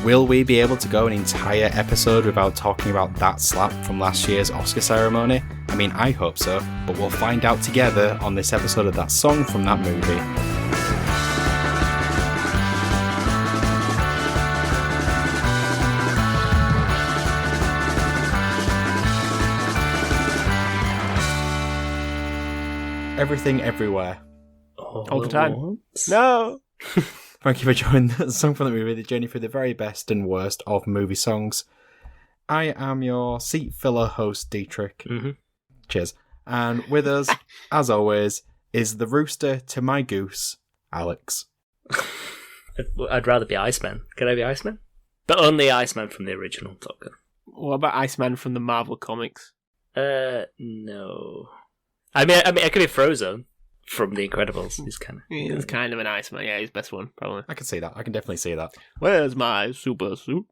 Will we be able to go an entire episode without talking about that slap from last year's Oscar ceremony? I mean, I hope so, but we'll find out together on this episode of That Song from That Movie. Everything Everywhere. All the time. Once. No! Thank you for joining the Song from the Movie, the journey through the very best and worst of movie songs. I am your seat filler host, Dietrich. Mm-hmm. Cheers. And with us, as always, is the rooster to my goose, Alex. I'd rather be Iceman. Can I be Iceman? But only Iceman from the original Top Gun. What about Iceman from the Marvel comics? No. I mean, I could be Frozone from The Incredibles. He's kind of... He's kind of an Iceman. Yeah, he's best one, probably. I can see that. I can definitely see that. Where's my super suit?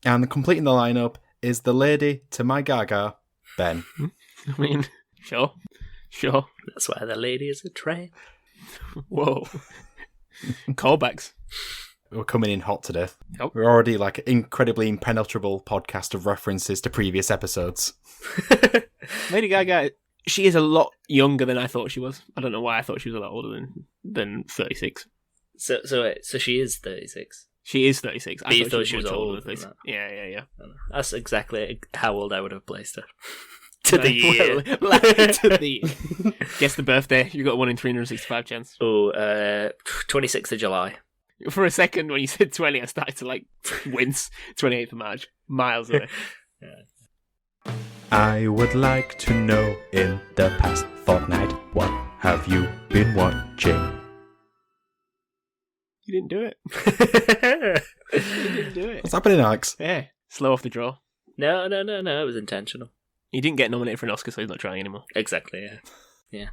And completing the lineup is the lady to my Gaga, Ben. I mean, sure. That's why the lady is a train. Whoa. Callbacks. We're coming in hot today. Yep. We're already like an incredibly impenetrable podcast of references to previous episodes. Lady Gaga, she is a lot younger than I thought she was. I don't know why I thought she was a lot older than 36. So she is 36. She is 36. But you thought she was older than that. Yeah. That's exactly how old I would have placed her. To the year. To the year. Guess the birthday. You got 1 in 365 chance. Oh, 26th of July. For a second, when you said 20, I started to wince. 28th of March. Miles away. Yeah. I would like to know, in the past fortnight, what have you been watching? You didn't do it. You didn't do it. What's happening, Alex? Yeah, slow off the draw. No, it was intentional. He didn't get nominated for an Oscar, so he's not trying anymore. Exactly, yeah.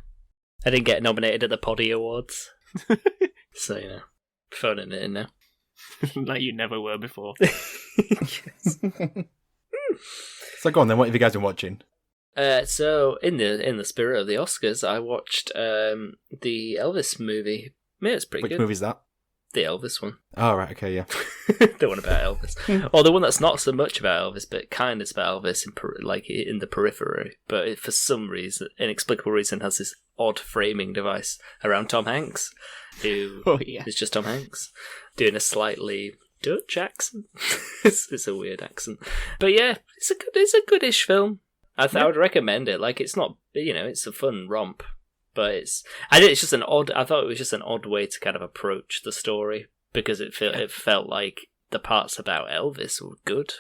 I didn't get nominated at the Poddy Awards. So, phoning it in now. Like you never were before. Yes. So go on then, what have you guys been watching? So in the spirit of the Oscars, I watched the Elvis movie. Yeah, it's pretty Which good. movie's that? The Elvis one. Oh, right, okay, yeah. The one about Elvis. Or the one that's not so much about Elvis, but kind of about Elvis in the periphery. But it, for some reason, inexplicable reason, has this odd framing device around Tom Hanks, who is just Tom Hanks, doing a slightly Dutch accent. It's a weird accent. But yeah, it's a goodish film. I would recommend it. Like, it's not, it's a fun romp. But I thought it was just an odd way to kind of approach the story, because it felt like the parts about Elvis were good.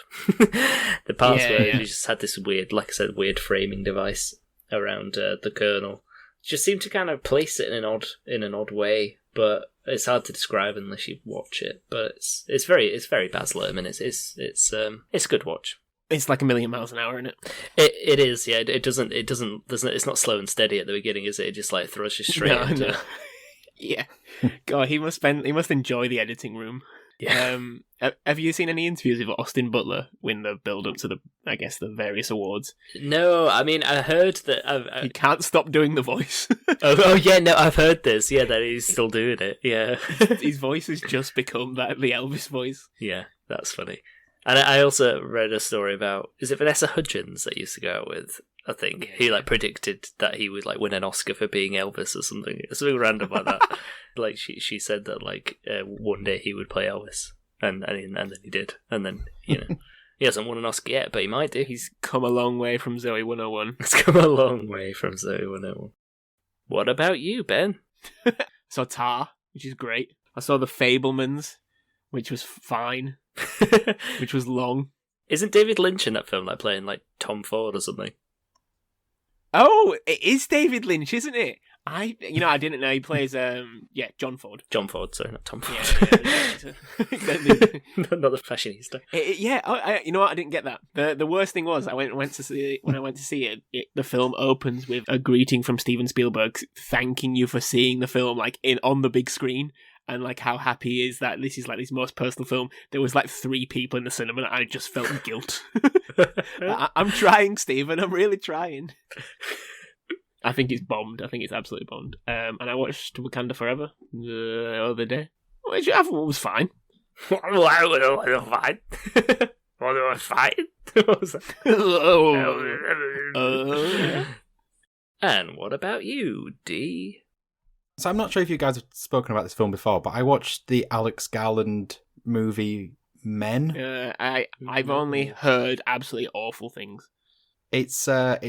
The parts where you just had this weird, like I said, weird framing device around the Colonel. Just seemed to kind of place it in an odd way, but it's hard to describe unless you watch it. But it's very Baz Luhrmann. It's a good watch. It's like a million miles an hour, isn't it? It is, yeah. It's not slow and steady at the beginning, is it? It just throws you straight into it. Yeah. God, he must enjoy the editing room. Yeah. Have you seen any interviews with Austin Butler when the build up to the various awards? No, I mean, I heard that he can't stop doing the voice. oh yeah, no, I've heard this. Yeah, that he's still doing it. Yeah. His voice has just become the Elvis voice. Yeah, that's funny. And I also read a story about, is it Vanessa Hudgens that used to go out with? I think he predicted that he would win an Oscar for being Elvis or something random like that. She said that one day he would play Elvis, and then he did, and then he hasn't won an Oscar yet, but he might do. He's come a long way from Zoe 101. He's come a long way from Zoe 101. What about you, Ben? I saw Tar, which is great. I saw The Fabelmans, which was fine. Which was long. Isn't David Lynch in that film playing Tom Ford or something? Oh, it is David Lynch, isn't it? I didn't know he plays John Ford. John Ford, sorry, not Tom Ford. Yeah. Not the fashionista. You know what? I didn't get that. The worst thing was I went to see it. When I went to see it, the film opens with a greeting from Steven Spielberg thanking you for seeing the film on the big screen. And how happy he is that this is his most personal film. There was 3 people in the cinema, and I just felt guilt. I'm trying, Stephen. I'm really trying. I think it's bombed. I think it's absolutely bombed. And I watched Wakanda Forever the other day, which I thought was fine. Why would I want to fight? Want to fight? What was that? And what about you, D? So I'm not sure if you guys have spoken about this film before, but I watched the Alex Garland movie Men. I've only heard absolutely awful things. It's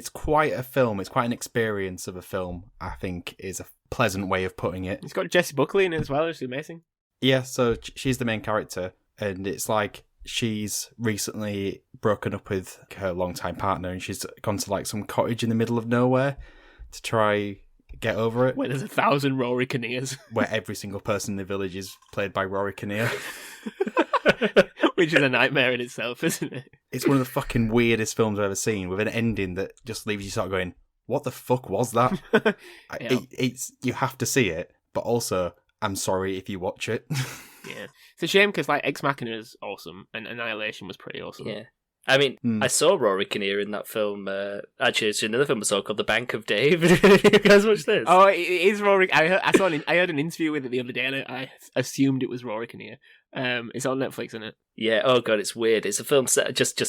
quite a film. It's quite an experience of a film, I think, is a pleasant way of putting it. It's got Jessie Buckley in it as well. She's amazing. Yeah, so she's the main character, and it's like she's recently broken up with her longtime partner, and she's gone to like some cottage in the middle of nowhere to try get over it. Where there's 1,000 Rory Kinnears. Where every single person in the village is played by Rory Kinnear. Which is a nightmare in itself, isn't it? It's one of the fucking weirdest films I've ever seen, with an ending that just leaves you sort of going, what the fuck was that? Yeah. It's you have to see it, but also, I'm sorry if you watch it. Yeah. It's a shame because like Ex Machina is awesome and Annihilation was pretty awesome. Yeah. I mean, I saw Rory Kinnear in that film. Actually, it's another film I saw called The Bank of Dave. You guys watch this? Oh, it is Rory. I heard an interview with it the other day, and I assumed it was Rory Kinnear. It's on Netflix, isn't it? Yeah. Oh god, it's weird. It's a film set just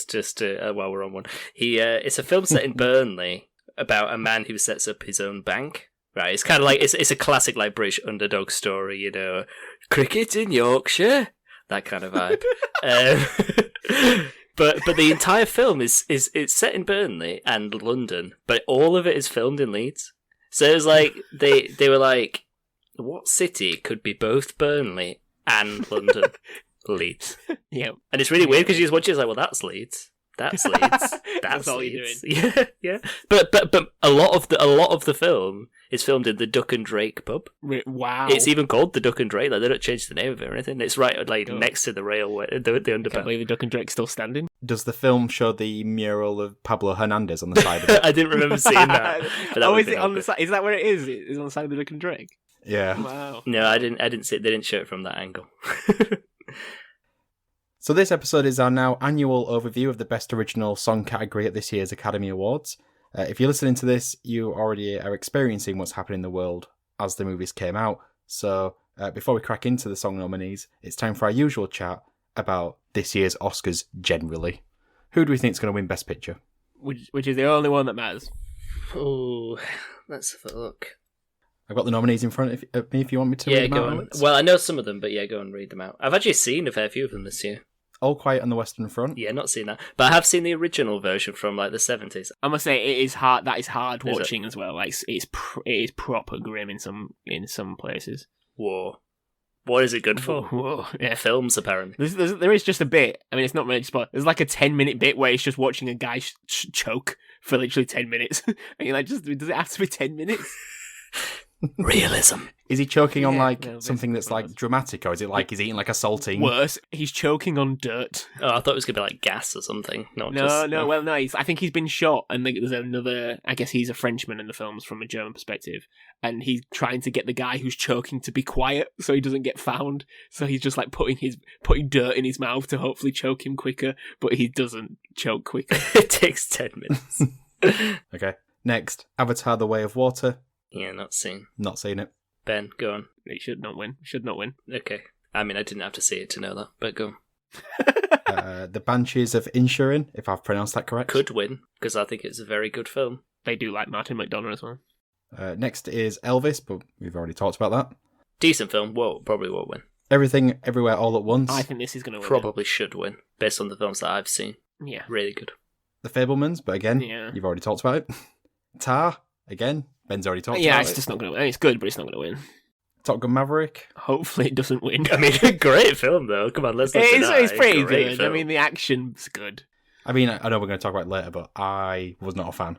while we're on one. It's a film set in Burnley about a man who sets up his own bank. Right. It's kind of like it's a classic like British underdog story. You know, cricket in Yorkshire, that kind of vibe. But the entire film is it's set in Burnley and London, but all of it is filmed in Leeds. So it was like they were like, what city could be both Burnley and London? Leeds. Yeah. And it's really weird because you just watch it, it's like, well, that's Leeds. That's Leeds. That's all Leeds. you're doing. Yeah. But a lot of the film is filmed in the Duck and Drake pub. Wow. It's even called the Duck and Drake. Like they don't change the name of it or anything. It's right like next to the railway, the underpass. Can't believe the Duck and Drake's still standing. Does the film show the mural of Pablo Hernandez on the side of it? I didn't remember seeing that. But that is it on the side? Is that where it is? It's on the side of the Duck and Drake. Yeah. Wow. No, I didn't see it. They didn't show it from that angle. So this episode is our now annual overview of the Best Original Song category at this year's Academy Awards. If you're listening to this, you already are experiencing what's happening in the world as the movies came out. So before we crack into the song nominees, it's time for our usual chat about this year's Oscars generally. Who do we think is going to win Best Picture? Which is the only one that matters. Oh, let's have a look. I've got the nominees in front of me if you want me to read them out. On. Well, I know some of them, but yeah, go and read them out. I've actually seen a fair few of them this year. All Quiet on the Western Front. Yeah, not seen that, but I have seen the original version from like the 70s. I must say it is hard. That is hard watching as well. Like it is proper grim in some places. Whoa, what is it good for? Whoa, yeah. Films apparently. There is just a bit. I mean, it's not really spoiled. There's like a 10-minute bit where it's just watching a guy choke for literally 10 minutes. And you're like, does it have to be 10 minutes? Realism. Is he choking on something that's like dramatic, or is it like he's eating like a saltine? Worse, he's choking on dirt. Oh, I thought it was gonna be like gas or something. No. Well, no. I think he's been shot, and there's another. I guess he's a Frenchman in the films from a German perspective, and he's trying to get the guy who's choking to be quiet so he doesn't get found. So he's just like putting dirt in his mouth to hopefully choke him quicker, but he doesn't choke quicker. It takes 10 minutes. Okay. Next, Avatar: The Way of Water. Yeah, not seen. Not seen it. Ben, go on. It should not win. Okay. I mean, I didn't have to see it to know that, but go on. The Banshees of Inisherin, if I've pronounced that correct. Could win, because I think it's a very good film. They do like Martin McDonagh as well. Next is Elvis, but we've already talked about that. Decent film. Probably won't win. Everything, Everywhere, All at Once. I think this is going to win. Probably should win, based on the films that I've seen. Yeah. Really good. The Fabelmans, but again, you've already talked about it. Tar, again, Ben's already talked about it. Yeah, it's just not going to win. It's good, but it's not going to win. Top Gun Maverick. Hopefully it doesn't win. I mean, great film, though. Come on, let's not deny It's pretty great good. film. I mean, the action's good. I mean, I know we're going to talk about it later, but I was not a fan.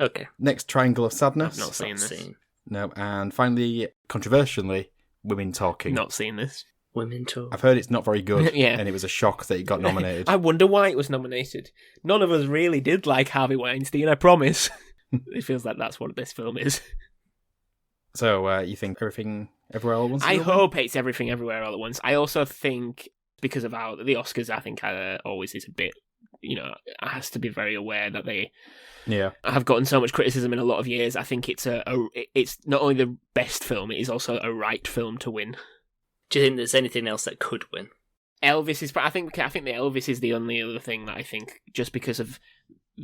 Okay. Next, Triangle of Sadness. I've not seen this. No, and finally, controversially, Women Talking. Not seen this. Women Talk. I've heard it's not very good, Yeah. and it was a shock that it got nominated. I wonder why it was nominated. None of us really did like Harvey Weinstein, I promise. It feels like that's what this film is. So, you think Everything, Everywhere, All at Once? I hope it's Everything Everywhere All at Once. I also think, because of how the Oscars, I think always is a bit, has to be very aware that they have gotten so much criticism in a lot of years. I think it's it's not only the best film, it is also a right film to win. Do you think there's anything else that could win? Elvis is. I think the Elvis is the only other thing that I think, just because of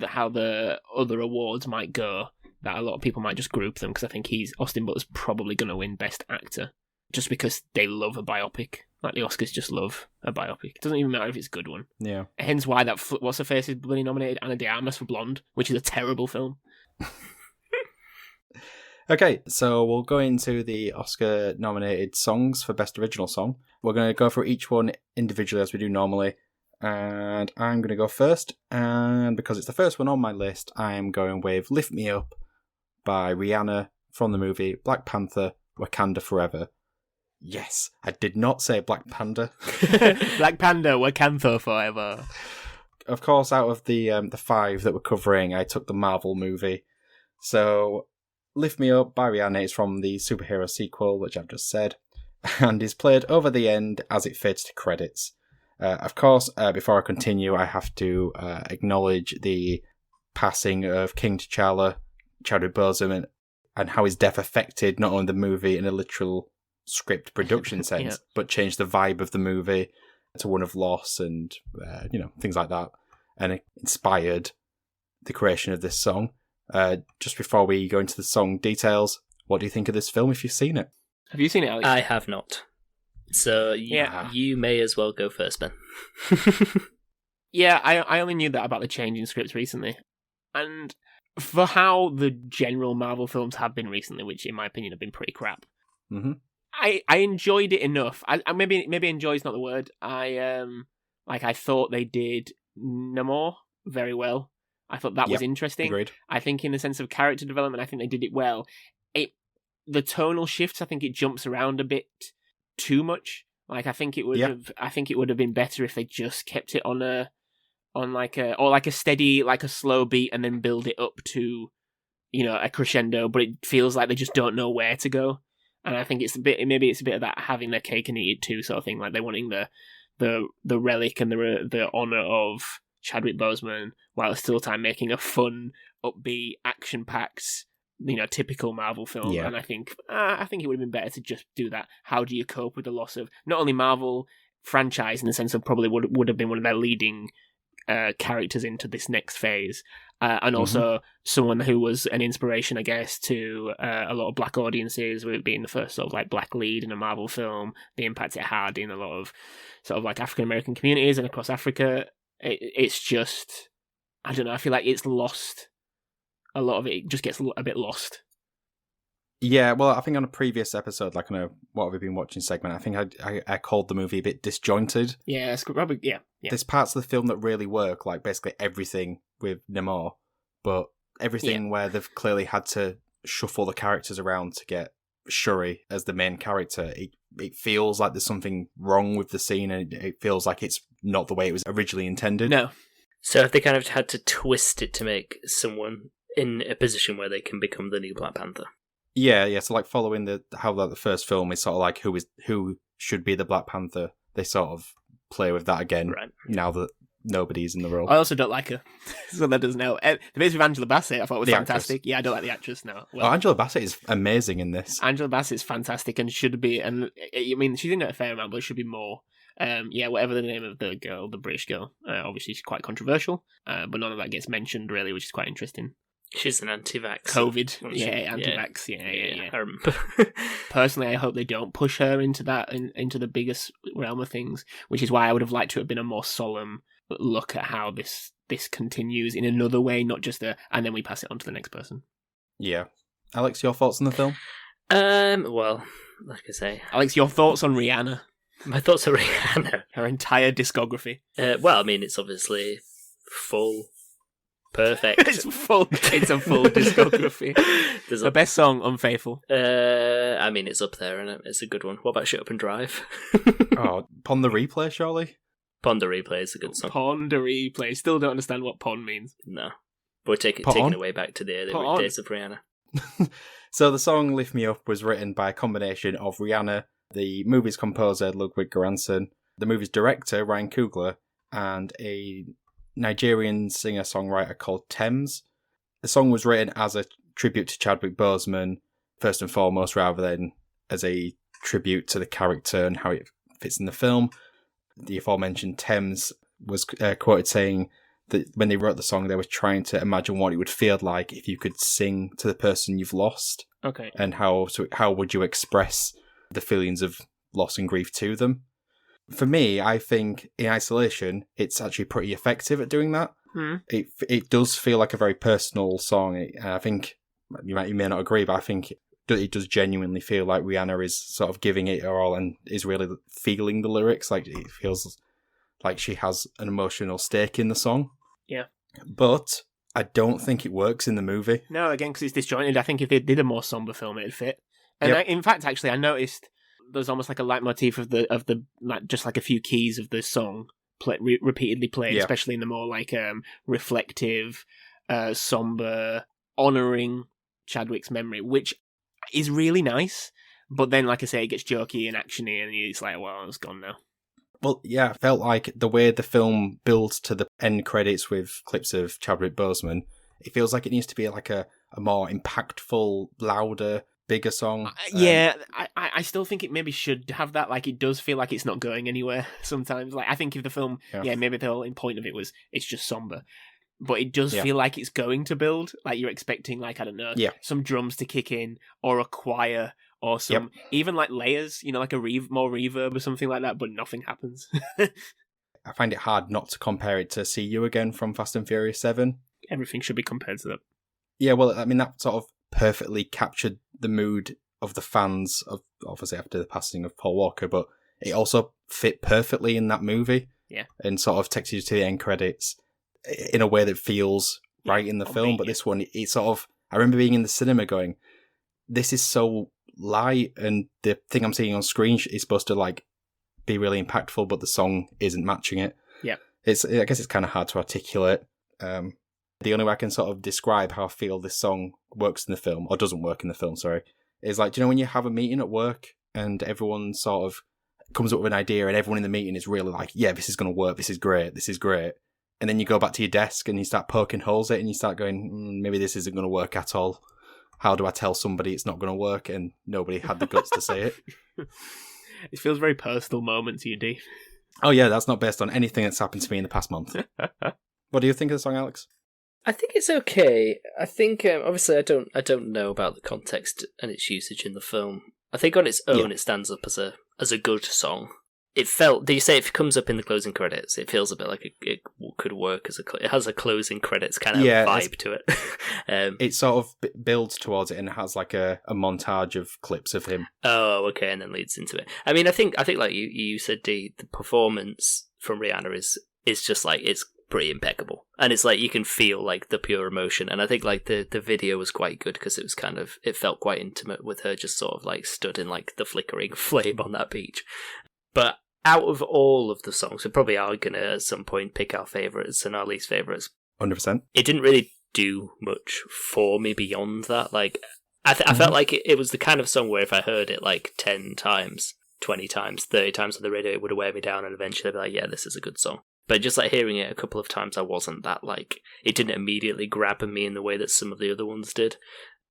how the other awards might go, that a lot of people might just group them, because I think Austin Butler's probably going to win Best Actor, just because they love a biopic. Like the Oscars just love a biopic. It doesn't even matter if it's a good one. Yeah. Hence why that What's Her Face is bloody nominated Anna de Armas for Blonde, which is a terrible film. Okay, so we'll go into the Oscar-nominated songs for Best Original Song. We're going to go through each one individually as we do normally, and I'm going to go first, and because it's the first one on my list, I am going with Lift Me Up by Rihanna from the movie Black Panther, Wakanda Forever. Yes, I did not say Black Panda. Black Panda, Wakanda Forever. Of course, out of the 5 that we're covering, I took the Marvel movie. So, Lift Me Up by Rihanna is from the superhero sequel, which I've just said, and is played over the end as it fades to credits. Of course, before I continue, I have to acknowledge the passing of King T'Challa, Chadwick Boseman, and how his death affected not only the movie in a literal script production sense, but changed the vibe of the movie to one of loss and, things like that, and it inspired the creation of this song. Just before we go into the song details, what do you think of this film if you've seen it? Have you seen it, Alex? I have not. So you may as well go first, Ben. Yeah, I only knew that about the change in scripts recently. And for how the general Marvel films have been recently, which in my opinion have been pretty crap, I enjoyed it enough. I maybe enjoy is not the word. I thought they did Namor very well. I thought that was interesting. Agreed. I think in the sense of character development, I think they did it well. The tonal shifts, I think it jumps around a bit too much. Like I think it would have been better if they just kept it on a steady, like a slow beat, and then build it up to, a crescendo. But it feels like they just don't know where to go. And I think it's a bit of that having their cake and eat it too sort of thing. Like they're wanting the relic and the honor of Chadwick Boseman, while at still time making a fun, upbeat, action-packed, typical Marvel film. Yeah. And I think it would have been better to just do that. How do you cope with the loss of not only Marvel franchise in the sense of probably would have been one of their leading characters into this next phase, and also someone who was an inspiration, I guess, to a lot of black audiences, with it being the first sort of like black lead in a Marvel film, the impact it had in a lot of sort of like African American communities and across Africa. It's just, I don't know, I feel like it's lost. A lot of it just gets a bit lost. Yeah, well, I think on a previous episode, like on a What Have We Been Watching segment, I think I called the movie a bit disjointed. Yeah, it's probably, yeah. There's parts of the film that really work, like basically everything with Namor, but everything where they've clearly had to shuffle the characters around to get Shuri as the main character, it feels like there's something wrong with the scene, and it feels like it's not the way it was originally intended. No. So if they kind of had to twist it to make someone in a position where they can become the new Black Panther. Yeah. So like following how the first film is sort of like who should be the Black Panther, they sort of play with that again. Right. Now that nobody's in the role. I also don't like her, so that doesn't help. The bit with Angela Bassett, I thought was fantastic. Actress. Yeah, I don't like the actress now. Well, Angela Bassett is amazing in this. Angela Bassett's fantastic and should be, and I mean she's in it a fair amount, but it should be more. Whatever the name of the girl, the British girl, obviously she's quite controversial, but none of that gets mentioned really, which is quite interesting. She's an anti-vax. COVID, anti-vax, yeah. I remember. Personally, I hope they don't push her into that, into the biggest realm of things, which is why I would have liked to have been a more solemn look at how this continues in another way, not just and then we pass it on to the next person. Yeah. Alex, your thoughts on the film? Well, like I say... Alex, your thoughts on Rihanna? My thoughts on Rihanna? Her entire discography. Well, I mean, it's obviously full... Perfect. It's a full discography. The best song, Unfaithful. I mean, it's up there, and it's a good one. What about Shut Up and Drive? Pon the Replay, surely? Pon the Replay is a good song. Pon the Replay. Still don't understand what pon means. No. But taking it way back to the early days of Rihanna. So the song Lift Me Up was written by a combination of Rihanna, the movie's composer Ludwig Göransson, the movie's director Ryan Coogler, and a Nigerian singer-songwriter called Thames. The song was written as a tribute to Chadwick Boseman, first and foremost, rather than as a tribute to the character and how it fits in the film. The aforementioned Thames was quoted saying that when they wrote the song, they were trying to imagine what it would feel like if you could sing to the person you've lost. Okay. And how would you express the feelings of loss and grief to them? For me, I think in isolation, it's actually pretty effective at doing that. It does feel like a very personal song. I think you may not agree, but I think it does genuinely feel like Rihanna is sort of giving it her all and is really feeling the lyrics. Like, it feels like she has an emotional stake in the song. Yeah. But I don't think it works in the movie. No, again, because it's disjointed. I think if they did a more somber film, it'd fit. And Yep. in fact, actually, I noticed there's almost like a leitmotif of the like just like a few keys of the song repeatedly played, Yeah. especially in the more like reflective, somber, honouring Chadwick's memory, which is really nice. But then, like I say, it gets jokey and actiony, and it's like, well, it's gone now. Well, yeah, I felt like the way the film builds to the end credits with clips of Chadwick Boseman, it feels like it needs to be like a more impactful, louder, bigger song. I still think it maybe should have that. Like, it does feel like it's not going anywhere sometimes. Like, I think if the film, maybe the whole point of it was it's just somber. But it does feel like it's going to build. Like, you're expecting, like, I don't know, some drums to kick in, or a choir, or some, even like layers, you know, like a more reverb or something like that, but nothing happens. I find it hard not to compare it to See You Again from Fast and Furious 7. Everything should be compared to that. Yeah, well, I mean, that sort of perfectly captured the mood of the fans, of obviously after the passing of Paul Walker, but it also fit perfectly in that movie. Yeah. And sort of takes you to the end credits in a way that feels right in the film. But this one, it sort of, I remember being in the cinema going, this is so light, and the thing I'm seeing on screen is supposed to like be really impactful, but the song isn't matching it. Yeah. I guess it's kind of hard to articulate. The only way I can sort of describe how I feel this song works in the film, or doesn't work in the film, sorry, is like, do you know when you have a meeting at work and everyone sort of comes up with an idea and everyone in the meeting is really like, yeah, this is going to work, this is great. And then you go back to your desk and you start poking holes in it and you start going, maybe this isn't going to work at all. How do I tell somebody it's not going to work? And nobody had the guts to say it. It feels very personal moment to you, Dee. Oh yeah, that's not based on anything that's happened to me in the past month. What do you think of the song, Alex? I think it's okay. I think obviously I don't know about the context and its usage in the film. I think on its own it stands up as a good song. It felt. Do you say if it comes up in the closing credits, it feels a bit like it could work as it has a closing credits kind of vibe to it. It sort of builds towards it and it has like a montage of clips of him. Oh, okay, and then leads into it. I mean, I think like you said, the performance from Rihanna is just like it's pretty impeccable, and it's like you can feel like the pure emotion. And I think like the video was quite good because it was kind of, it felt quite intimate with her just sort of like stood in like the flickering flame on that beach. But out of all of the songs, we probably are gonna at some point pick our favourites and our least favourites. 100%. It didn't really do much for me beyond that. Like I felt like it was the kind of song where if I heard it like 10 times, 20 times, 30 times on the radio, it would have wear me down, and eventually I'd be like, yeah, this is a good song. But just like hearing it a couple of times, I wasn't that like, it didn't immediately grab me in the way that some of the other ones did.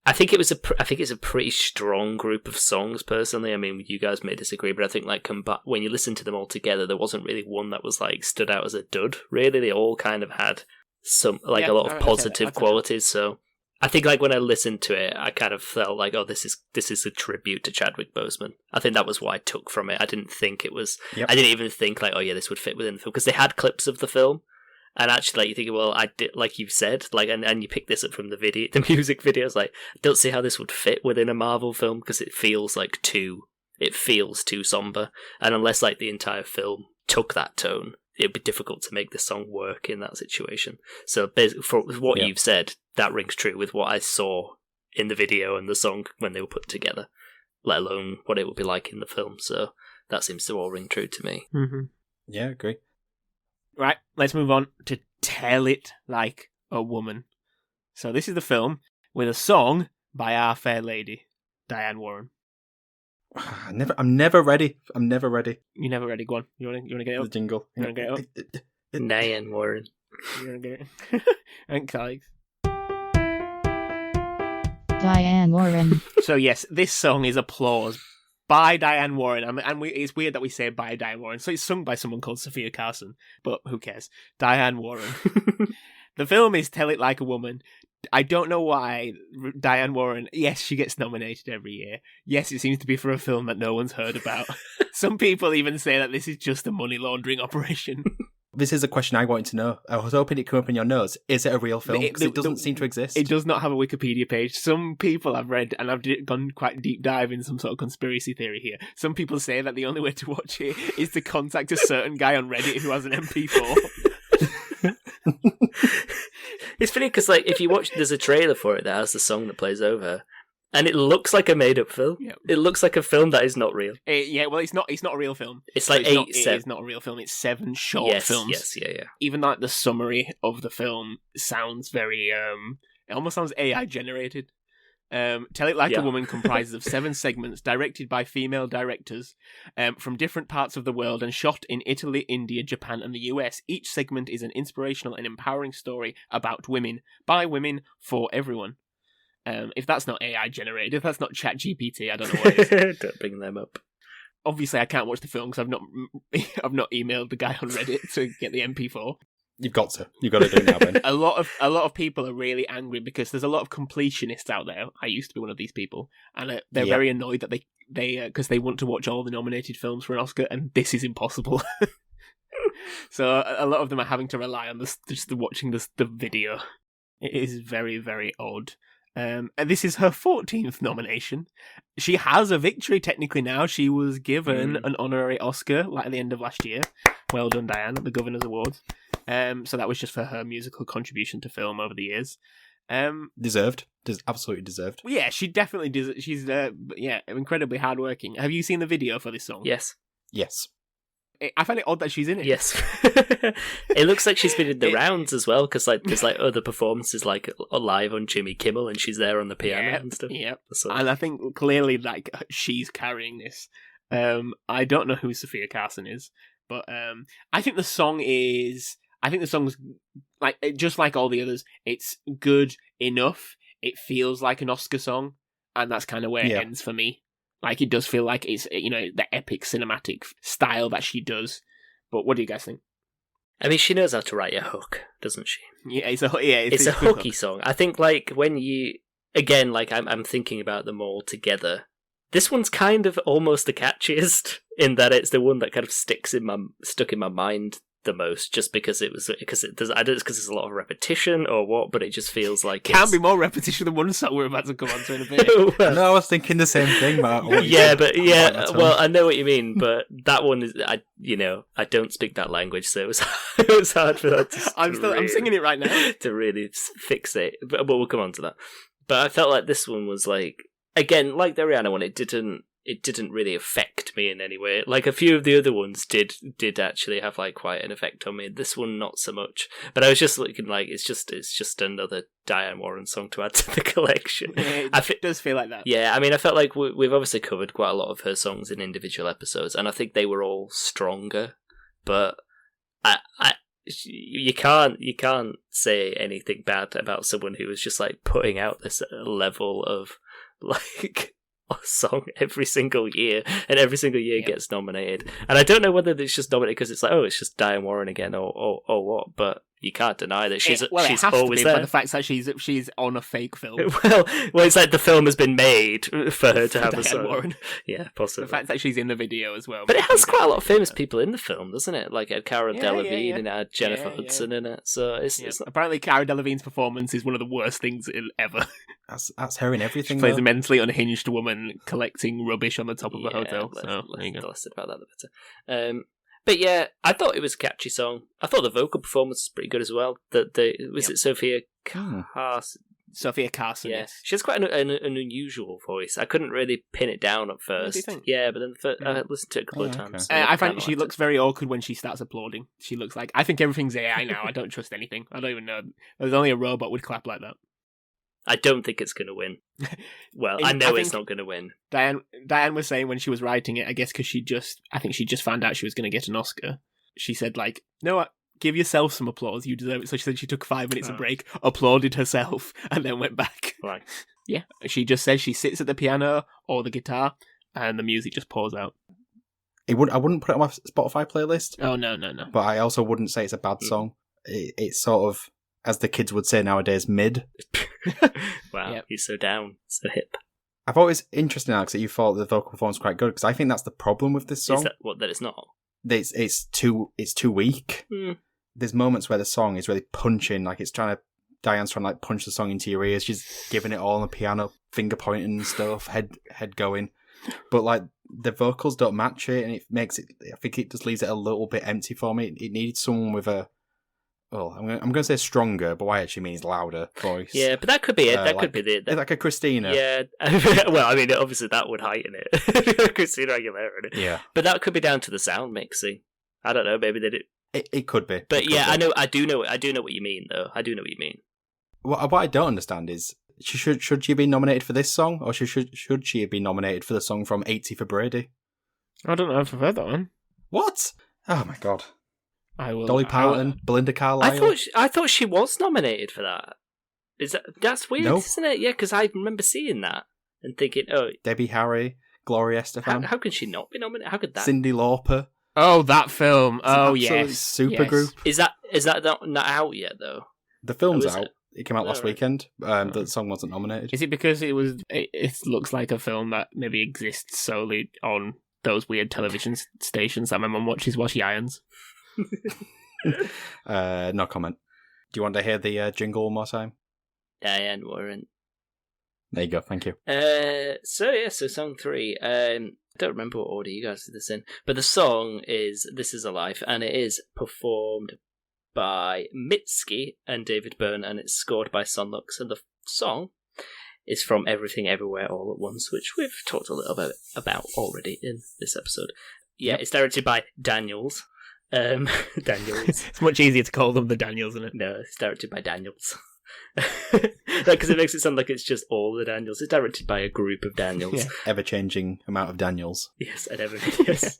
I think it's a pretty strong group of songs, personally. I mean, you guys may disagree, but I think like when you listen to them all together, there wasn't really one that was like stood out as a dud. Really, they all kind of had some like a lot of positive qualities. So I think like when I listened to it, I kind of felt like, oh, this is a tribute to Chadwick Boseman. I think that was what I took from it. I didn't think it was. Yep. I didn't even think like, oh yeah, this would fit within the film, because they had clips of the film. And actually, like, you think, well, I did, like you've said, like, and you pick this up from the music videos. Like, I don't see how this would fit within a Marvel film, because it feels too somber. And unless like the entire film took that tone, it'd be difficult to make the song work in that situation. So, for what you've said, that rings true with what I saw in the video and the song when they were put together, let alone what it would be like in the film. So that seems to all ring true to me. Mm-hmm. Yeah, I agree. Right, let's move on to Tell It Like a Woman. So this is the film with a song by Our Fair Lady, Diane Warren. I'm never ready. You're never ready. Go on. You want to get it up? The jingle. You want to get it up? Diane Warren. You want to get it? And colleagues. Diane Warren. So yes, this song is applause by Diane Warren. It's weird that we say by Diane Warren. So it's sung by someone called Sophia Carson, but who cares? Diane Warren. The film is Tell It Like a Woman. I don't know why Diane Warren, yes, she gets nominated every year. Yes, it seems to be for a film that no one's heard about. Some people even say that this is just a money laundering operation. This is a question I wanted to know. I was hoping it came up in your notes. Is it a real film? Because it doesn't seem to exist. It does not have a Wikipedia page. Some people I've read, and I've gone quite deep dive in some sort of conspiracy theory here. Some people say that the only way to watch it is to contact a certain guy on Reddit who has an MP4. It's funny because, like, if you watch, there's a trailer for it that has the song that plays over, and it looks like a made-up film. Yep. It looks like a film that is not real. Well, it's not a real film. It's like It is not a real film. It's 7 short films. Yes, yeah. Even like the summary of the film sounds very, it almost sounds AI generated. Tell It Like a Woman comprises of 7 segments directed by female directors from different parts of the world and shot in Italy, India, Japan, and the US. Each segment is an inspirational and empowering story about women, by women, for everyone. If that's not AI generated, if that's not ChatGPT, I don't know what is. Don't bring them up. Obviously, I can't watch the film because I've not emailed the guy on Reddit to get the MP4. You've got to do it now, Ben. A lot of people are really angry because there's a lot of completionists out there. I used to be one of these people, and they're very annoyed that they because they want to watch all the nominated films for an Oscar, and this is impossible. So a lot of them are having to rely on just watching the video. It is very, very odd. And this is her 14th nomination. She has a victory technically now. She was given an honorary Oscar like at the end of last year. Well done, Diane, at the Governor's Awards. So that was just for her musical contribution to film over the years. Deserved. Absolutely deserved. Yeah, she definitely does. She's incredibly hardworking. Have you seen the video for this song? Yes. I find it odd that she's in it. Yes. It looks like she's been in the rounds as well, because like there's like other performances like live on Jimmy Kimmel, and she's there on the piano and stuff. Yeah, and I think clearly like she's carrying this. I don't know who Sophia Carson is, but I think the song's like just like all the others. It's good enough. It feels like an Oscar song, and that's kind of where it ends for me. Like, it does feel like it's, the epic cinematic style that she does. But what do you guys think? I mean, she knows how to write a hook, doesn't she? Yeah, it's a hooky song. I think, like, when you... Again, like, I'm thinking about them all together. This one's kind of almost the catchiest, in that it's the one that kind of stuck in my mind the most, just because I don't know if it's because there's a lot of repetition or what, but it just feels like can't be more repetition than one song we're about to come on to in a bit. No, I was thinking the same thing, Matt. Well, I know what you mean, but that one is, I don't speak that language, so it was hard for that to I'm singing it right now to really fixate, but we'll come on to that. But I felt like this one was like, again, like the Rihanna one, it didn't really affect me in any way. Like, a few of the other ones did actually have like quite an effect on me. This one, not so much. But I was just looking like it's just another Diane Warren song to add to the collection. Yeah, it does feel like that. Yeah, I mean, I felt like we've obviously covered quite a lot of her songs in individual episodes, and I think they were all stronger. But you can't say anything bad about someone who was just like putting out this level of like a song every single year, and every single year gets nominated. And I don't know whether it's just nominated because it's like, oh, it's just Diane Warren again, or what. But you can't deny that she's it has always to be there. By the fact that she's on a fake film. well, it's like the film has been made for her to have Diane a song. Warren. Yeah, possibly. The fact that she's in the video as well. But it has quite a lot of famous people in the film, doesn't it? Like, it had Cara Delevingne and it had Jennifer Hudson in it. So it's not... Apparently Cara Delevingne's performance is one of the worst things ever. That's her in everything. She plays a mentally unhinged woman collecting rubbish on the top of a hotel. Less about that, the better. But yeah, I thought it was a catchy song. I thought the vocal performance was pretty good as well. Was it Sophia Carson? Sophia Carson, yeah. yes. She has quite an unusual voice. I couldn't really pin it down at first. What do you think? Yeah, but then I listened to it a couple of times. I find she looks very awkward when she starts applauding. She looks like, I think everything's AI now. I don't trust anything. I don't even know. There's only a robot would clap like that. I don't think it's going to win. Well, I know it's not going to win. Diane was saying when she was writing it, I guess because she just found out she was going to get an Oscar. She said, like, no, give yourself some applause. You deserve it. So she said she took 5 minutes of break, applauded herself, and then went back. Right. Yeah. She just says she sits at the piano or the guitar and the music just pours out. I wouldn't put it on my Spotify playlist. Oh, no. But I also wouldn't say it's a bad song. It's sort of, as the kids would say nowadays, mid. Wow, Yep. He's so down, so hip. I've always interested, Alex, that you thought the vocal performance was quite good, because I think that's the problem with this song. Is that what, that it's not? It's too weak. There's moments where the song is really punching, like Diane's trying to like punch the song into your ears. She's giving it all on the piano, finger pointing and stuff, head going. But like the vocals don't match it, and it makes it. I think it just leaves it a little bit empty for me. It needs someone with a. Well, I'm going to say stronger, but what I actually mean is louder voice. Yeah, but that could be it. That could be the. Like a Christina. Yeah, well, I mean, obviously that would heighten it. Christina Aguilera in it. Yeah, but that could be down to the sound mixing. I don't know. Maybe they did. It could be. But yeah, I do know what you mean, though. I do know what you mean. What I don't understand is, should she be nominated for this song, or should she have been nominated for the song from 80 for Brady? I don't know if I've heard that one. What? Oh my god. I will. Dolly Parton, Belinda Carlisle. I thought she was nominated for that. That's weird, No. isn't it? Yeah, because I remember seeing that and thinking, oh, Debbie Harry, Gloria Estefan, how can she not be nominated? How could that? Cyndi Lauper. Oh, that film. Oh, Absolute yes. Supergroup. Yes. Is that not out yet though? The film's Oh, is out. it? It came out last Alright. weekend. The song wasn't nominated. Is it because it looks like a film that maybe exists solely on those weird television stations that my mum watches while she irons? No comment. Do you want to hear the jingle one more time? Diane Warren. There you go. Thank you. So song 3. I don't remember what order you guys did this in, but the song is "This Is a Life," and it is performed by Mitski and David Byrne, and it's scored by Sonlux. And the song is from Everything Everywhere All at Once, which we've talked a little bit about already in this episode. Yeah, Yep. It's directed by Daniels. Daniels. It's much easier to call them the Daniels, isn't it? No, it's directed by Daniels. Because it makes it sound like it's just all the Daniels. It's directed by a group of Daniels. Yeah. Ever-changing amount of Daniels. Yes, and everything. Yes.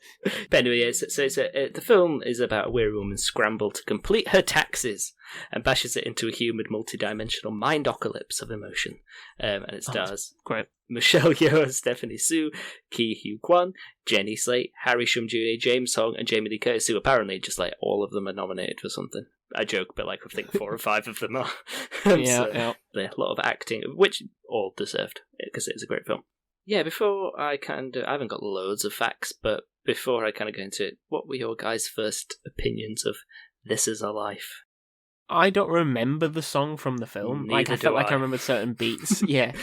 But anyway, the film is about a weary woman's scramble to complete her taxes and bashes it into a humid, multi-dimensional mind-ocalypse of emotion. And it stars Great. Michelle Yeoh, Stephanie Su, Ki Hugh Kwan, Jenny Slate, Harry Shum Jr., James Hong, and Jamie Lee Curtis, who apparently just like all of them are nominated for something. I joke, but like I think 4 or 5 of them are. Yeah. A lot of acting, which all deserved because it is a great film. Yeah, before I haven't got loads of facts, but before I kind of go into it, what were your guys' first opinions of This Is a Life? I don't remember the song from the film. Neither I felt do like I I. remembered certain beats. Yeah,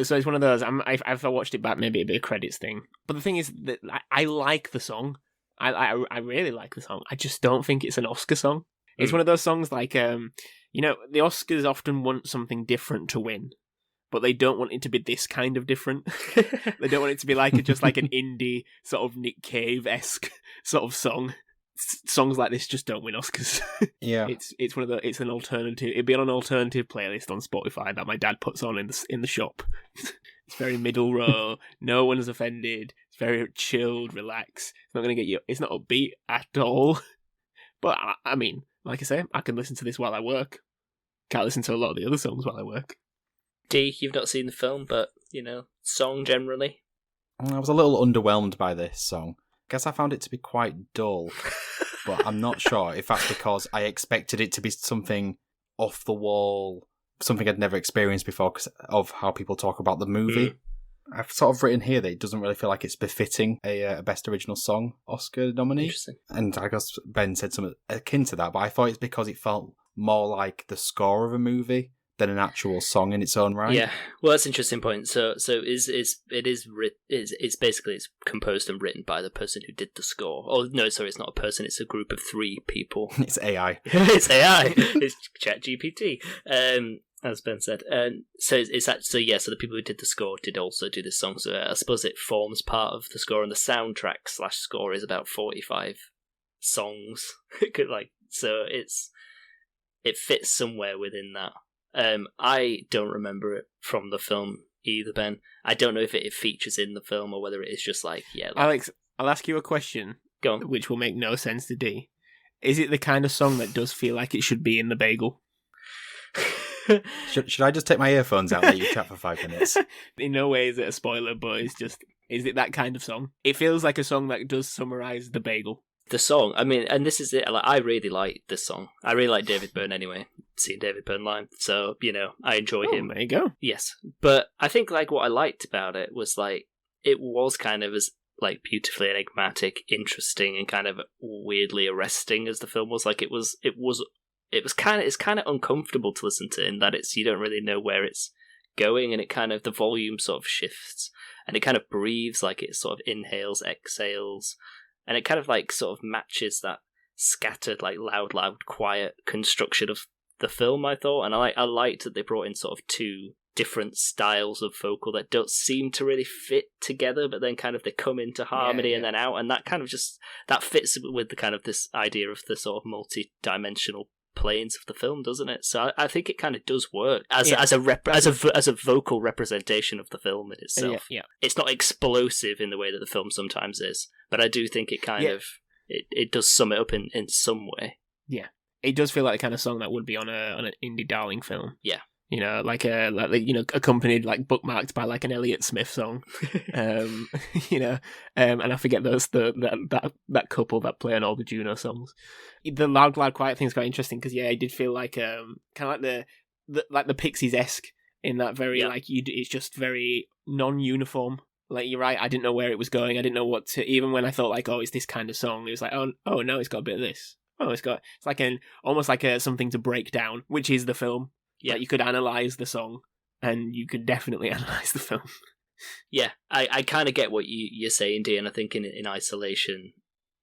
so it's one of those. If I watched it back, maybe it'd be a credits thing. But the thing is that I like the song. I really like the song. I just don't think it's an Oscar song. It's one of those songs like the Oscars often want something different to win, but they don't want it to be this kind of different. They don't want it to be like just like an indie sort of Nick Cave-esque sort of song. Songs like this just don't win Oscars. Yeah. It's one of the. It's an alternative. It'd be on an alternative playlist on Spotify that my dad puts on in the shop. It's very middle row. No one is offended. It's very chilled, relaxed. It's not going to get you. It's not upbeat at all. But I mean, like I say, I can listen to this while I work. Can't listen to a lot of the other songs while I work. D, you've not seen the film, but song generally. I was a little underwhelmed by this song. Guess I found it to be quite dull, but I'm not sure if that's because I expected it to be something off the wall, something I'd never experienced before because of how people talk about the movie. I've sort of written here that it doesn't really feel like it's befitting a Best Original Song Oscar nominee. Interesting. And I guess Ben said something akin to that, but I thought it's because it felt more like the score of a movie than an actual song in its own right. Yeah, well, that's an interesting point. So it's basically it's composed and written by the person who did the score. Oh no, sorry, it's not a person; it's a group of 3 people. It's AI. It's AI. It's ChatGPT. As Ben said, and so it's that. So yeah, so the people who did the score did also do this song. So I suppose it forms part of the score, and the soundtrack / score is about 45 songs. So it fits somewhere within that. I don't remember it from the film either, Ben. I don't know if it features in the film or whether it is just Alex, I'll ask you a question. Go on. Which will make no sense to D. Is it the kind of song that does feel like it should be in the bagel? Should I just take my earphones out and let you chat for 5 minutes? In no way is it a spoiler, but it's just Is it that kind of song? It feels like a song that does summarize the bagel. The song, I mean, and this is it. Like, I really like this song. I really like David Byrne anyway. Seeing David Byrne live, so I enjoy him. There you go. Yes, but I think like what I liked about it was like it was kind of as like beautifully enigmatic, interesting, and kind of weirdly arresting as the film was. Like it's kind of uncomfortable to listen to in that you don't really know where it's going, and it kind of the volume sort of shifts, and it kind of breathes, like it sort of inhales, exhales, and it kind of like sort of matches that scattered, like loud, quiet construction of the film, I thought. And I liked that they brought in sort of two different styles of vocal that don't seem to really fit together, but then kind of they come into harmony and then out, and that kind of just that fits with the kind of this idea of the sort of multi-dimensional planes of the film, doesn't it? So I think it kind of does work as a vocal representation of the film in itself. It's not explosive in the way that the film sometimes is, but I do think it kind of it does sum it up in some way. Yeah, it does feel like the kind of song that would be on an indie darling film. Yeah. Like accompanied, like bookmarked by like an Elliott Smith song, and I forget that couple that play on all the Juno songs. The loud, quiet thing is quite interesting because it did feel like kind of like the Pixies-esque in that very it's just very non-uniform. Like you're right, I didn't know where it was going. I didn't know what to. Even when I thought like, oh, it's this kind of song, it was like, oh no, it's got a bit of this. Oh, it's like almost like something to break down, which is the film. Yeah, like you could analyze the song, and you could definitely analyze the film. Yeah, I kind of get what you're saying, Dean. I think in isolation,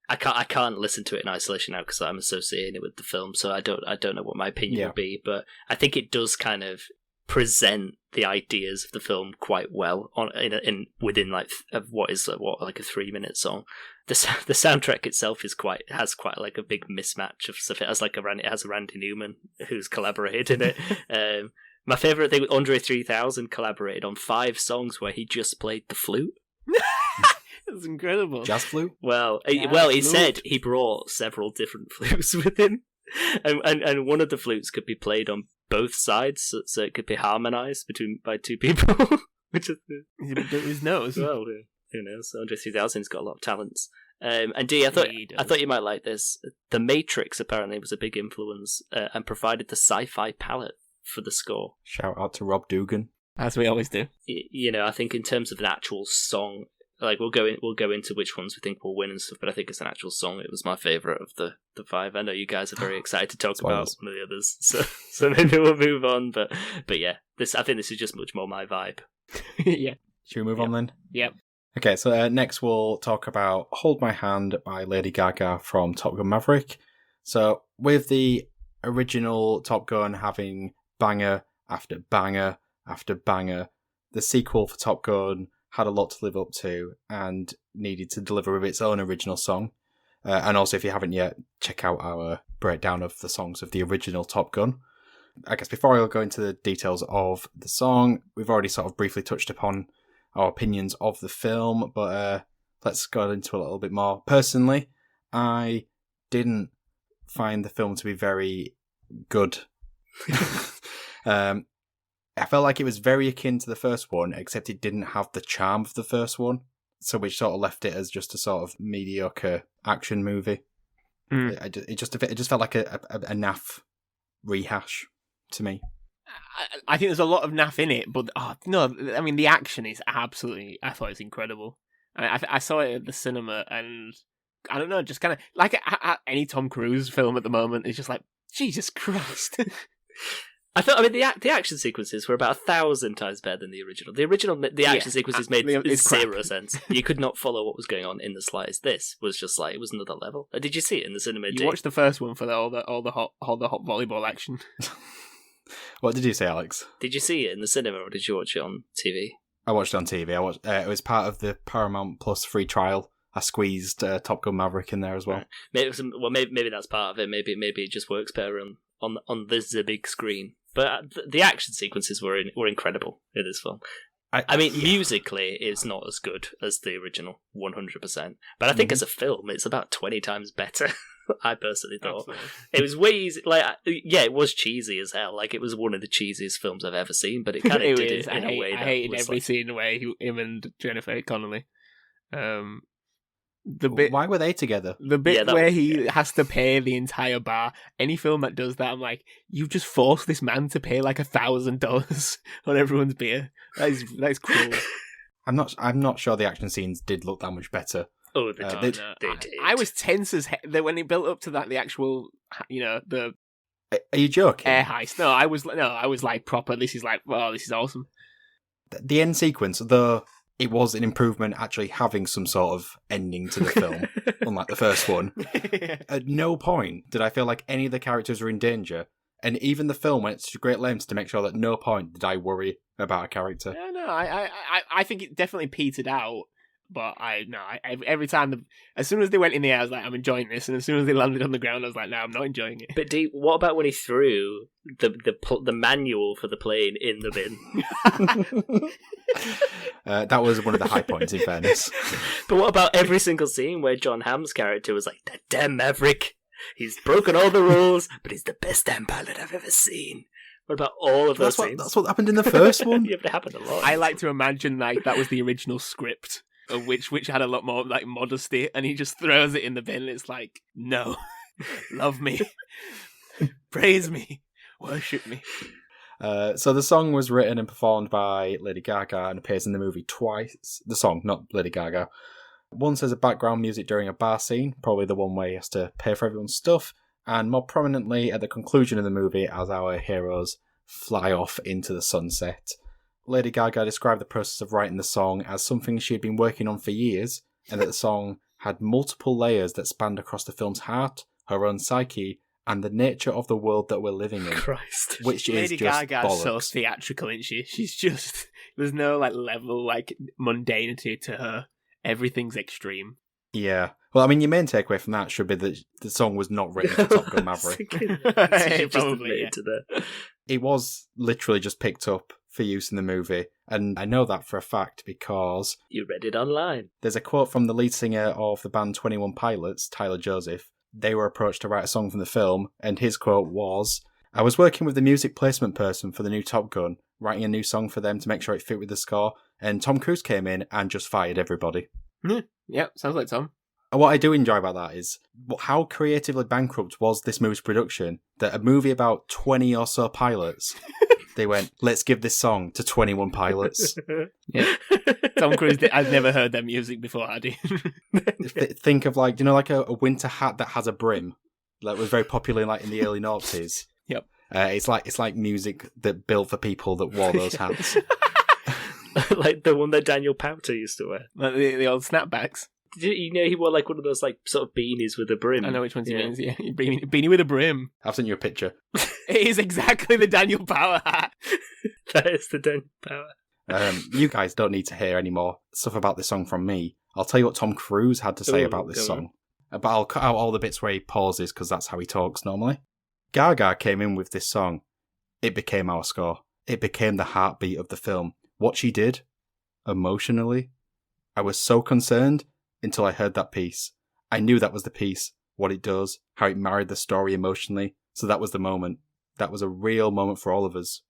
I can't listen to it in isolation now because I'm associating it with the film, so I don't know what my opinion would be. But I think it does kind of present the ideas of the film quite well within like what like a 3-minute song. The soundtrack itself has quite like a big mismatch of stuff. It has a Randy Newman who's collaborated in it. My favorite thing with Andre 3000 collaborated on 5 songs where he just played the flute. That's incredible. Jazz flute? Well, he said he brought several different flutes with him, and one of the flutes could be played on both sides, so it could be harmonized by 2 people. Which is his nose. Well, who knows? Andre 3000's got a lot of talents. And Dee, I thought you might like this. The Matrix apparently was a big influence and provided the sci-fi palette for the score. Shout out to Rob Dugan, as we always do. I think in terms of an actual song, like we'll go into which ones we think will win and stuff, but I think it's an actual song. It was my favorite of the 5. I know you guys are very excited to talk about one of the others, so maybe we'll move on. But yeah, I think this is just much more my vibe. Yeah. Should we move on then? Yep. Okay, so next we'll talk about Hold My Hand by Lady Gaga from Top Gun Maverick. So with the original Top Gun having banger after banger after banger, the sequel for Top Gun had a lot to live up to and needed to deliver with its own original song. And also, if you haven't yet, check out our breakdown of the songs of the original Top Gun. I guess before I go into the details of the song, we've already sort of briefly touched upon our opinions of the film, but let's go into a little bit more. Personally, I didn't find the film to be very good. I felt like it was very akin to the first one, except it didn't have the charm of the first one, so which sort of left it as just a sort of mediocre action movie. It just felt like a naff rehash to me. I think there's a lot of naff in it, but no, I mean the action is absolutely. I thought it's incredible. I saw it at the cinema, and I don't know, just kind of like any Tom Cruise film at the moment is just like Jesus Christ. I mean, the action sequences were about 1,000 times better than the original. The action sequences made zero sense. You could not follow what was going on in the slightest. This was just like it was another level. Did you see it in the cinema? You watched the first one for all the hot volleyball action. What did you say, Alex? Did you see it in the cinema or did you watch it on TV? I watched it on TV. It was part of the Paramount Plus free trial. I squeezed Top Gun Maverick in there as well. Right. Maybe that's part of it. Maybe it just works better on the big screen. But the action sequences were incredible in this film. I mean, musically, it's not as good as the original, 100%. But I think as a film, it's about 20 times better. I personally thought. Absolutely. It was way easy. Like, yeah, it was cheesy as hell. Like, it was one of the cheesiest films I've ever seen, but it kind of did it in a way that I hated was every like... scene where him and Jennifer Connelly. The bit, Why were they together? the bit Yeah, where he has to pay the entire bar. Any film that does that, I'm like, you've just forced this man to pay like $1,000 on everyone's beer. That is cruel. I'm not sure the action scenes did look that much better. Oh, they they- did. They did. I was tense as hell when he built up to that. The actual, the Are you joking? air heist. No, I was like proper. This is like, wow, this is awesome. The end sequence, though, it was an improvement actually having some sort of ending to the film, unlike the first one. At no point did I feel like any of the characters were in danger, and even the film went to great lengths to make sure that at no point did I worry about a character. No, I think it definitely petered out. But every time, as soon as they went in the air, I was like, I'm enjoying this. And as soon as they landed on the ground, I was like, no, I'm not enjoying it. But what about when he threw the manual for the plane in the bin? That was one of the high points, in fairness. But what about every single scene where John Hamm's character was like, that damn Maverick, he's broken all the rules, but he's the best damn pilot I've ever seen. What about all of those scenes? That's what happened in the first one. Yeah, but it happened a lot. I like to imagine like that was the original script, of which had a lot more like modesty, and he just throws it in the bin. And it's like, no, love me, praise me, worship me. So the song was written and performed by Lady Gaga and appears in the movie twice. The song, not Lady Gaga. Once as a background music during a bar scene, probably the one where he has to pay for everyone's stuff, and more prominently at the conclusion of the movie as our heroes fly off into the sunset. Lady Gaga described the process of writing the song as something she had been working on for years, and that the song had multiple layers that spanned across the film's heart, her own psyche, and the nature of the world that we're living in. Christ. Which is Lady just Gaga's bollocks. so theatrical, isn't she? She's just, there's no like level like mundanity to her. Everything's extreme. Yeah. Well, I mean, your main takeaway from that should be that the song was not written for Top Gun Maverick. Probably, yeah. It was literally just picked up for use in the movie, and I know that for a fact because You read it online. there's a quote from the lead singer of the band 21 Pilots, Tyler Joseph. They were approached to write a song from the film, and his quote was, "I was working with the music placement person for the new Top Gun, writing a new song for them to make sure it fit with the score, and Tom Cruise came in and just fired everybody." Yep, sounds like Tom. And what I do enjoy about that is how creatively bankrupt was this movie's production that a movie about 20 or so pilots, they went, let's give this song to 21 pilots. Yeah. Tom Cruise, I'd never heard their music before, had he? Think of like, a winter hat that has a brim that was very popular in the early noughties. Yep. It's like music that built for people that wore those hats. Like the one that Daniel Powter used to wear. Like the old snapbacks. Did you know he wore like one of those like sort of beanies with a brim? I know which ones he means, yeah. Beanie with a brim. I've sent you a picture. It is exactly the Daniel Power hat. That is the Daniel Power. You guys don't need to hear any more stuff about this song from me. I'll tell you what Tom Cruise had to say Ooh, about this go song. But I'll cut out all the bits where he pauses because that's how he talks normally. Gaga came in with this song. It became our score. It became the heartbeat of the film. What she did, emotionally, I was so concerned until I heard that piece. I knew that was the piece, what it does, how it married the story emotionally. So that was the moment. That was a real moment for all of us.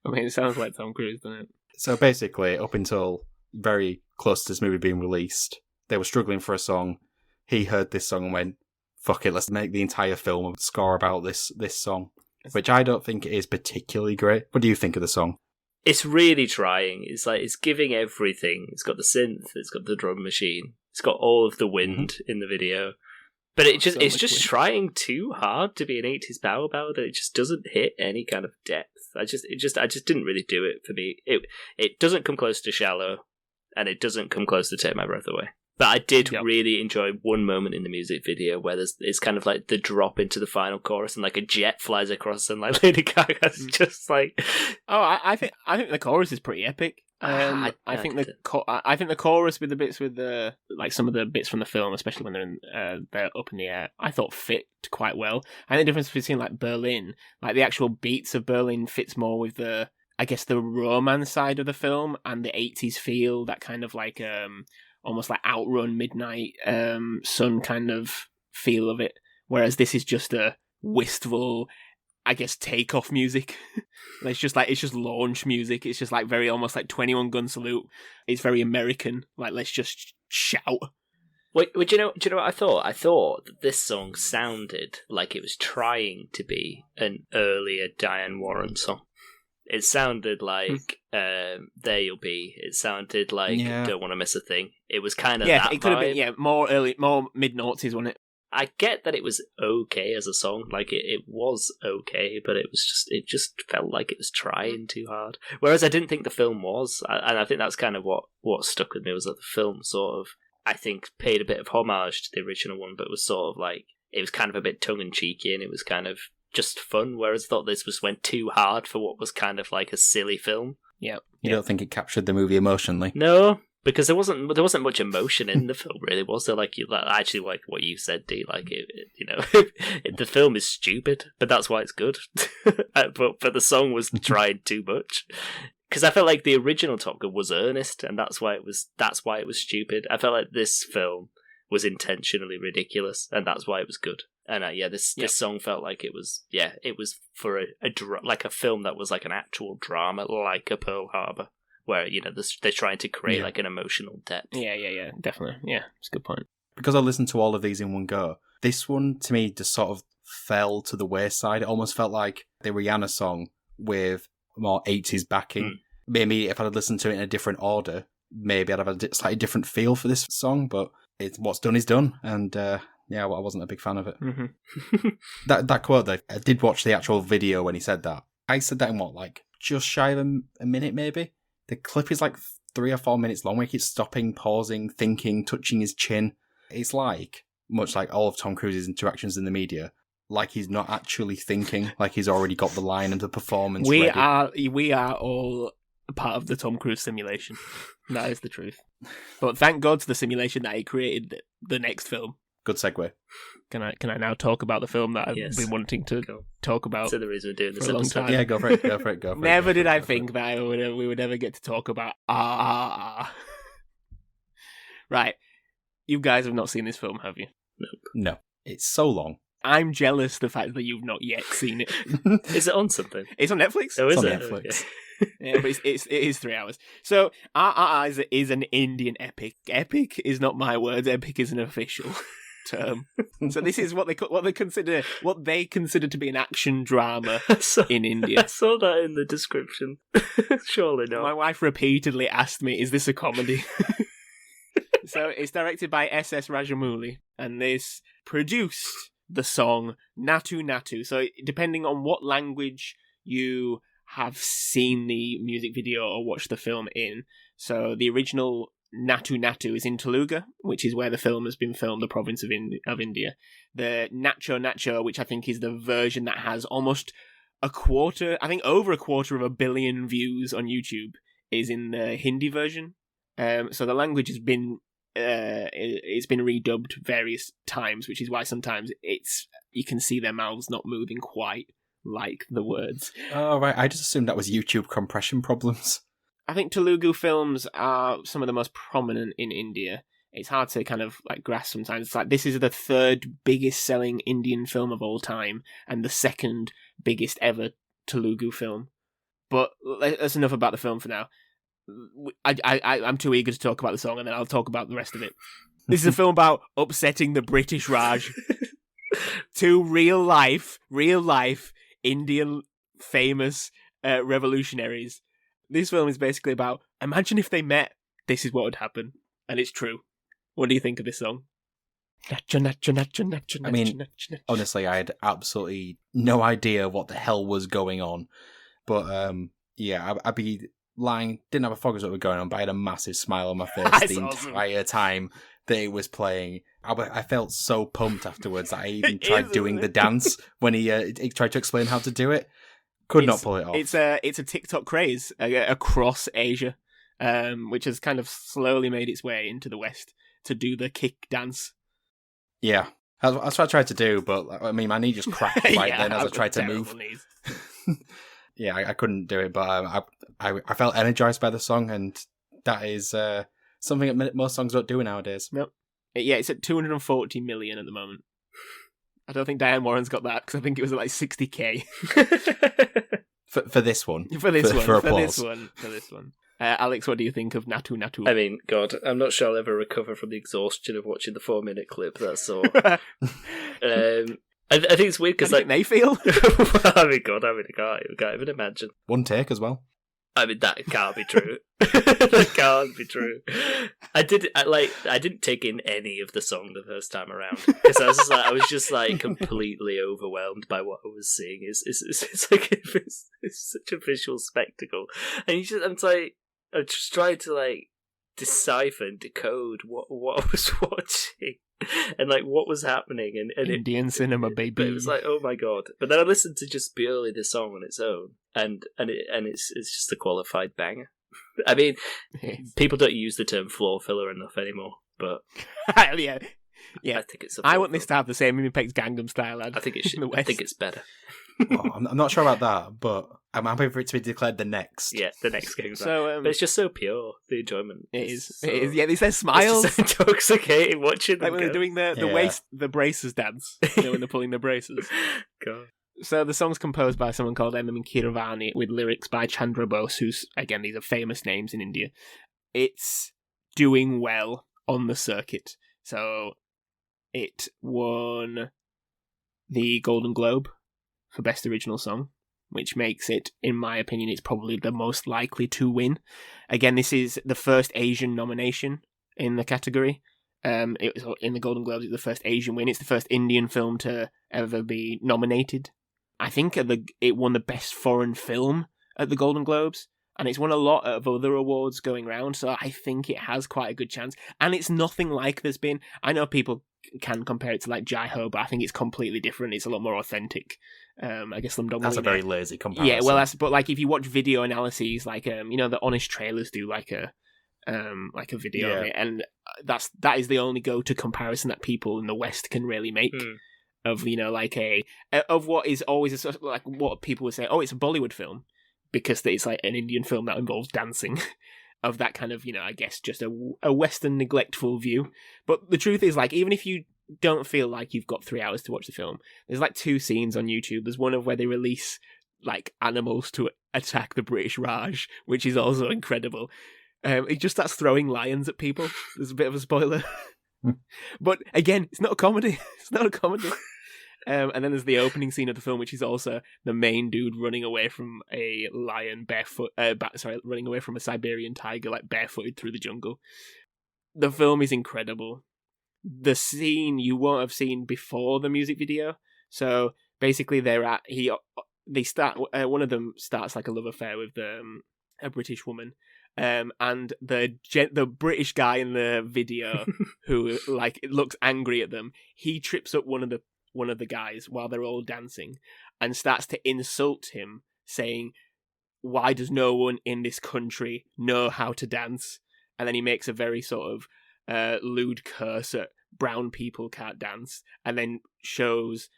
I mean, it sounds like Tom Cruise, doesn't it? So basically, up until very close to this movie being released, they were struggling for a song. He heard this song and went, fuck it, let's make the entire film a score about this song. Which I don't think is particularly great. What do you think of the song? It's really trying. It's like it's giving everything. It's got the synth. It's got the drum machine. It's got all of the wind in the video. But it's just wind. trying too hard to be an 80s power ballad that it just doesn't hit any kind of depth. I just didn't really do it for me. It doesn't come close to Shallow, and it doesn't come close to Take My Breath Away. But I did really enjoy one moment in the music video where it's kind of like the drop into the final chorus and like a jet flies across and like Lady Gaga's just like... Oh, I think the chorus is pretty epic. I think the chorus with the bits with the like some of the bits from the film, especially when they're up in the air, I thought fit quite well. And the difference between like Berlin, like the actual beats of Berlin fits more with the I guess, the romance side of the film and the 80s feel, that kind of like almost like Outrun, Midnight Sun kind of feel of it. Whereas this is just a wistful, I guess, takeoff music. It's just launch music. It's just like very almost like 21 Gun Salute. It's very American. Like, let's just shout. Wait, do you know what I thought? I thought that this song sounded like it was trying to be an earlier Diane Warren song. It sounded like There You'll Be. It sounded like Don't Want to Miss a Thing. It was kind of that it could have vibe. been more mid-noughties, wasn't it? I get that it was okay as a song, like it was okay, but it just felt like it was trying too hard. Whereas I didn't think the film was, and I think that's kind of what stuck with me, was that the film sort of, I think, paid a bit of homage to the original one, but was sort of like, it was kind of a bit tongue-in-cheeky, and it was kind of just fun, whereas I thought this went too hard for what was kind of like a silly film. Yeah. You don't think it captured the movie emotionally? No, because there wasn't much emotion in the film, really, was there? Like, actually, like what you said, Dee, like the film is stupid, but that's why it's good. but the song was trying too much, because I felt like the original Top Gun was earnest, and that's why it was stupid. I felt like this film was intentionally ridiculous, and that's why it was good. And this song felt like it was for a film that was like an actual drama, like a Pearl Harbor, where they're trying to create like an emotional depth. Yeah, definitely. Yeah, it's a good point. Because I listened to all of these in one go, this one to me just sort of fell to the wayside. It almost felt like the Rihanna song with more 80s backing. Maybe if I'd have listened to it in a different order, maybe I'd have a slightly different feel for this song, but what's done is done, and I wasn't a big fan of it. Mm-hmm. That quote, though, I did watch the actual video when he said that. I said that in just shy of a minute, maybe? The clip is like 3 or 4 minutes long, where he keeps stopping, pausing, thinking, touching his chin. It's like, much like all of Tom Cruise's interactions in the media, like he's not actually thinking, like he's already got the line and the performance ready. We are all part of the Tom Cruise simulation. That is the truth. But thank God to the simulation that he created the next film. Good segue. Can I now talk about the film that I've been wanting to talk about? So the reason we're doing this for a long episode. time. Yeah, go for it. Never did I think that we would ever get to talk about Right. You guys have not seen this film, have you? Nope. No. It's so long. I'm jealous the fact that you've not yet seen it. Is it on something? It's on Netflix. Oh, is it's it? on Netflix. Okay. Yeah, but it is 3 hours. So RRR is an Indian epic. Epic is not my word. Epic is an official term. So this is what they consider to be an action drama in India. I saw that in the description. Surely not. My wife repeatedly asked me, "Is this a comedy?" So it's directed by S.S. Rajamouli, and this produced the song Naatu Naatu. So depending on what language you have seen the music video or watched the film in, so the original Naatu Naatu is in Telugu, which is where the film has been filmed, the province of India. The Nacho Nacho, which I think is the version that has almost over a quarter of a billion views on YouTube, is in the Hindi version. So the language has been it's been redubbed various times, which is why sometimes you can see their mouths not moving quite like the words. Oh, right. I just assumed that was YouTube compression problems. I think Telugu films are some of the most prominent in India. It's hard to kind of like grasp sometimes. It's like this is the 3rd biggest selling Indian film of all time and the 2nd biggest ever Telugu film. But that's enough about the film for now. I'm too eager to talk about the song, and then I'll talk about the rest of it. This is a film about upsetting the British Raj. 2 real life Indian famous revolutionaries. This film is basically about, imagine if they met, this is what would happen. And it's true. What do you think of this song? I mean, honestly, I had absolutely no idea what the hell was going on. But, I'd be lying, didn't have a focus what was going on, but I had a massive smile on my face the entire time that it was playing. I felt so pumped afterwards that I even tried doing the dance when he tried to explain how to do it. Could not pull it off. It's a TikTok craze across Asia, which has kind of slowly made its way into the West to do the kick dance. Yeah, that's what I tried to do, but I mean, my knee just cracked right then as I tried to move. Yeah, I couldn't do it, but I felt energized by the song, and that is something that most songs don't do nowadays. Nope. Yeah, it's at 240 million at the moment. I don't think Diane Warren's got that, because I think it was at like 60k. For this one. For this one. For For applause. this one. Alex, what do you think of Naatu Naatu? I mean, God, I'm not sure I'll ever recover from the exhaustion of watching the 4-minute clip. That's all. I think it's weird because, like, they feel. I mean, God, I can't even imagine. One take as well. I mean, that can't be true. That can't be true. I didn't take in any of the song the first time around because I was just completely overwhelmed by what I was seeing. It's such a visual spectacle, and I'm just trying to decipher and decode what I was watching and what was happening and Indian cinema, baby. But it was oh my God. But then I listened to just purely the song on its own, and it's just a qualified banger. I mean, people don't use the term floor filler enough anymore, but yeah. I think it's. I want this to have the same impact Gangnam Style had. I think it should. I think it's better. Well, I'm not sure about that, but I'm happy for it to be declared the next. Yeah, the next game. So, but it's just so pure. The enjoyment. It is. So, it is. Yeah, these are smiles. It's just intoxicating watching them. Like when they're doing the braces dance. When they're pulling the braces. God. So the song's composed by someone called Eminem Keeravani with lyrics by Chandra Bose, who's, again, these are famous names in India. It's doing well on the circuit. So it won the Golden Globe for Best Original Song, which makes it, in my opinion, it's probably the most likely to win. Again, this is the first Asian nomination in the category. It was in the Golden Globes, it's the first Asian win. It's the first Indian film to ever be nominated. I think it won the Best Foreign Film at the Golden Globes, and it's won a lot of other awards going round, so I think it has quite a good chance. And it's nothing like there's been... I know people can compare it to Jai Ho, but I think it's completely different. It's a lot more authentic. I guess Slumdog That's a very lazy comparison. Yeah, well, but if you watch video analyses, the Honest Trailers do a video of it, and that is the only go-to comparison that people in the West can really make. Of of what is always what people would say, oh, it's a Bollywood film because it's an Indian film that involves dancing. Of that kind of, I guess just a Western neglectful view. But the truth is, even if you don't feel like you've got 3 hours to watch the film, there's 2 scenes on YouTube. There's one of where they release animals to attack the British Raj, which is also incredible. It just starts throwing lions at people. There's a bit of a spoiler. But again, it's not a comedy. It's not a comedy. And then there's the opening scene of the film, which is also the main dude running away from a lion barefoot. Running away from a Siberian tiger, barefooted through the jungle. The film is incredible. The scene you won't have seen before the music video. So basically, they start. One of them starts a love affair with a British woman. And the British guy in the video who looks angry at them, he trips up one of the guys while they're all dancing and starts to insult him, saying, "Why does no one in this country know how to dance?" And then he makes a very sort of lewd curse at brown people can't dance, and then shows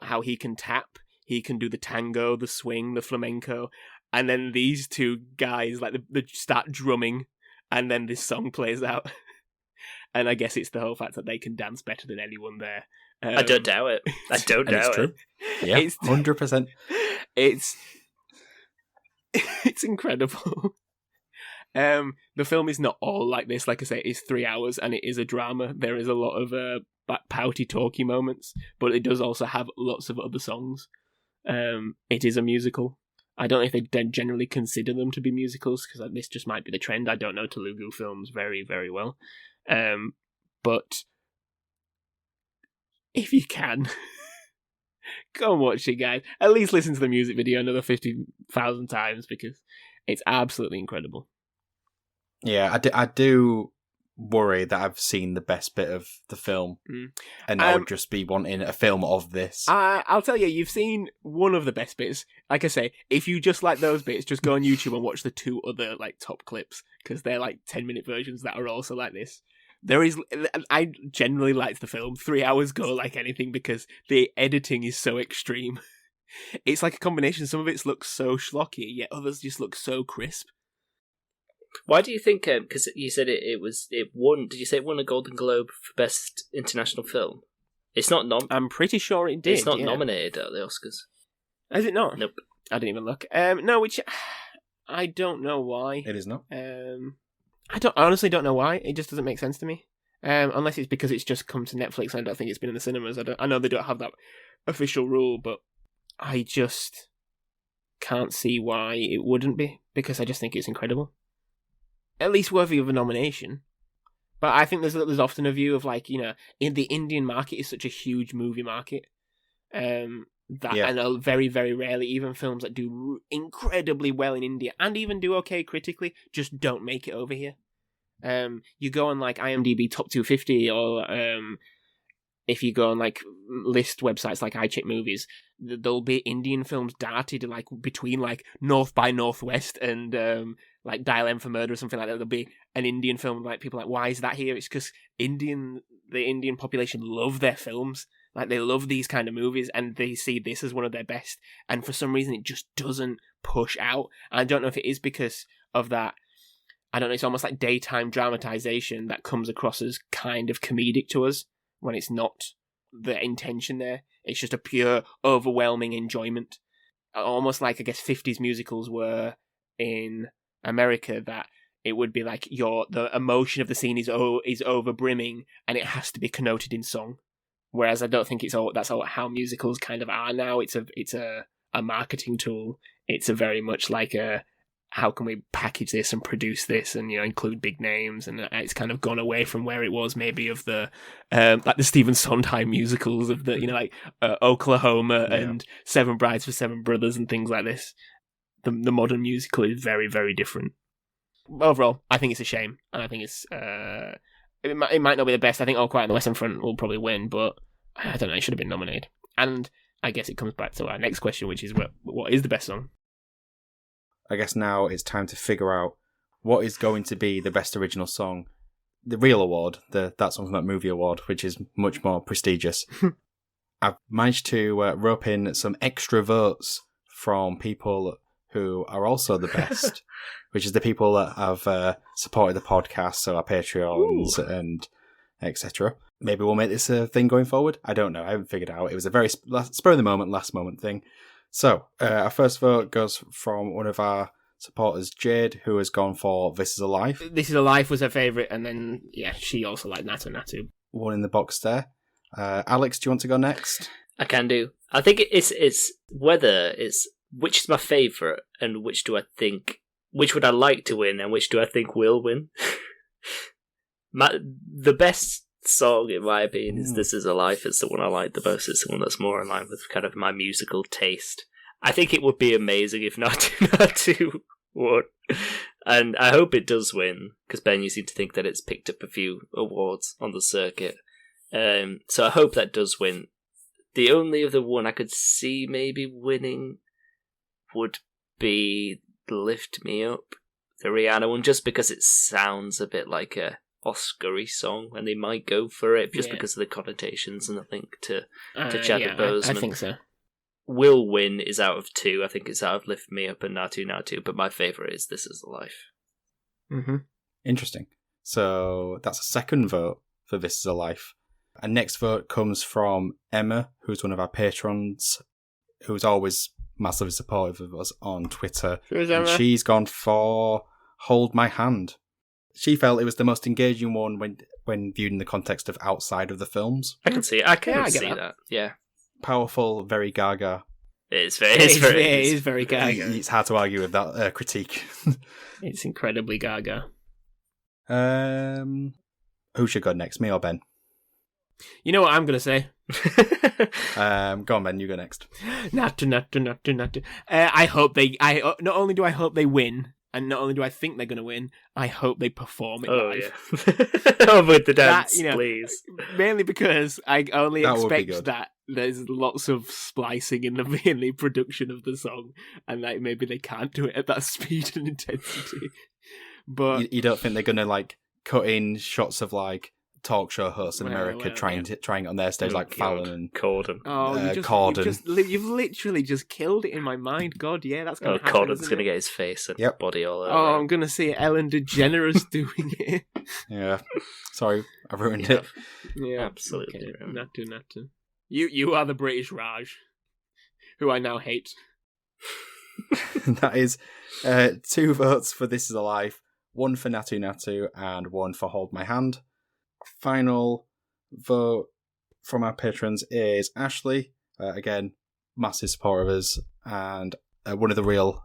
how he can tap, he can do the tango, the swing, the flamenco. And then these two guys, they start drumming, and then this song plays out. And I guess it's the whole fact that they can dance better than anyone there. I don't doubt it. I don't doubt it. Yeah, 100%. It's incredible. The film is not all like this. Like I say, it's 3 hours, and it is a drama. There is a lot of pouty, talky moments, but it does also have lots of other songs. It is a musical. I don't know if they generally consider them to be musicals, because this just might be the trend. I don't know Telugu films very, very well. But if you can, go and watch it, guys. At least listen to the music video another 50,000 times, because it's absolutely incredible. Yeah, I do worry that I've seen the best bit of the film, and I would just be wanting a film of this. I'll tell you, you've seen one of the best bits. Like I say, if you just like those bits, just go on YouTube and watch the 2 other top clips, because they're 10-minute versions that are also like this. I generally liked the film. 3 hours go like anything, because the editing is so extreme. It's like a combination. Some of it looks so schlocky, yet others just look so crisp. Why do you think? Because you said it won. Did you say it won a Golden Globe for Best International Film? It's not I'm pretty sure it did. It's not nominated at the Oscars. Is it not? Nope. I didn't even look. No, which I don't know why. It is not. I honestly don't know why. It just doesn't make sense to me. Unless it's because it's just come to Netflix and I don't think it's been in the cinemas. I know they don't have that official rule, but I just can't see why it wouldn't be, because I just think it's incredible. At least worthy of a nomination. But I think there's often a view of, like, you know, in the Indian market is such a huge movie market. I know very, very rarely even films that do incredibly well in India and even do okay critically just don't make it over here. You go on like IMDb Top 250 or if you go on like list websites like iCheckMovies, there'll be Indian films darted like between like North by Northwest and like Dial M for Murder or something like that. There'll be an Indian film like people are like, why is that here? It's because the Indian population love their films. Like, they love these kind of movies, and they see this as one of their best, and for some reason it just doesn't push out. I don't know if it is because of that, I don't know, it's almost like daytime dramatization that comes across as kind of comedic to us, when it's not the intention there. It's just a pure, overwhelming enjoyment. Almost like, I guess, 50s musicals were in America, that it would be like the emotion of the scene is overbrimming, and it has to be connoted in song. Whereas I don't think that's how musicals kind of are now. It's a marketing tool. It's a very much like a, how can we package this and produce this and, you know, include big names, and it's kind of gone away from where it was maybe of the like the Stephen Sondheim musicals of the, you know, like Oklahoma and Seven Brides for Seven Brothers and things like this. The modern musical is very, very different. Overall, I think it's a shame, and I think it's it might not be the best. I think All Quiet on the Western Front will probably win, but I don't know, it should have been nominated. And I guess it comes back to our next question, which is what is the best song? I guess now it's time to figure out what is going to be the best original song. The real award, the That Song's Not Movie award, which is much more prestigious. I've managed to rope in some extra votes from people who are also the best, which is the people that have supported the podcast, so our Patreons and etc. Maybe we'll make this a thing going forward. I don't know. I haven't figured it out. It was a very spur of the moment, last moment thing. So our first vote goes from one of our supporters, Jade, who has gone for This Is a Life. This Is a Life was her favourite, and then, yeah, she also liked Naatu Naatu. One in the box there. Alex, do you want to go next? I can do. I think it's whether it's which is my favourite and which would I like to win and which do I think will win. The best song, in my opinion, is This Is a Life. It's the one I like the most. It's the one that's more in line with kind of my musical taste. I think it would be amazing if Naatu Naatu won. And I hope it does win, because Ben, you seem to think that it's picked up a few awards on the circuit. So I hope that does win. The only other one I could see maybe winning would be Lift Me Up, the Rihanna one, just because it sounds a bit like a Oscar-y song, and they might go for it just because of the connotations and the link to Chadwick Boseman. I think so. Will win is out of two. I think it's out of Lift Me Up and Naatu Naatu, but my favourite is This Is the Life. Mm-hmm. Interesting. So that's a second vote for This Is a Life. And next vote comes from Emma, who's one of our patrons, who's always massively supportive of us on Twitter. And she's gone for Hold My Hand. She felt it was the most engaging one when viewed in the context of outside of the films. I can see it. I can see that. Yeah. Powerful, very Gaga. It is very Gaga. It's hard to argue with that critique. It's incredibly Gaga. Who should go next, me or Ben? You know what I'm going to say? Go on, Ben, you go next. Naatu Naatu. I hope not only do I hope they win, and not only do I think they're going to win, I hope they perform it live. Yeah. With the dance, please. Mainly because I only expect that there's lots of splicing in the production of the song, and like maybe they can't do it at that speed and intensity. But you don't think they're going to like cut in shots of like talk show hosts in America trying it on their stage, like God. Fallon and Corden. Corden. You've literally just killed it in my mind. God, yeah, that's going to happen. Corden's going to get his face and body all over. Oh, I'm going to see Ellen DeGeneres doing it. Yeah. Sorry, I ruined it. Yeah, absolutely. Okay. Naatu. You are the British Raj, who I now hate. That is 2 votes for This Is a Life, 1 for Naatu Naatu, and 1 for Hold My Hand. Final vote from our patrons is Ashley. Again, massive supporter of us, and one of the real,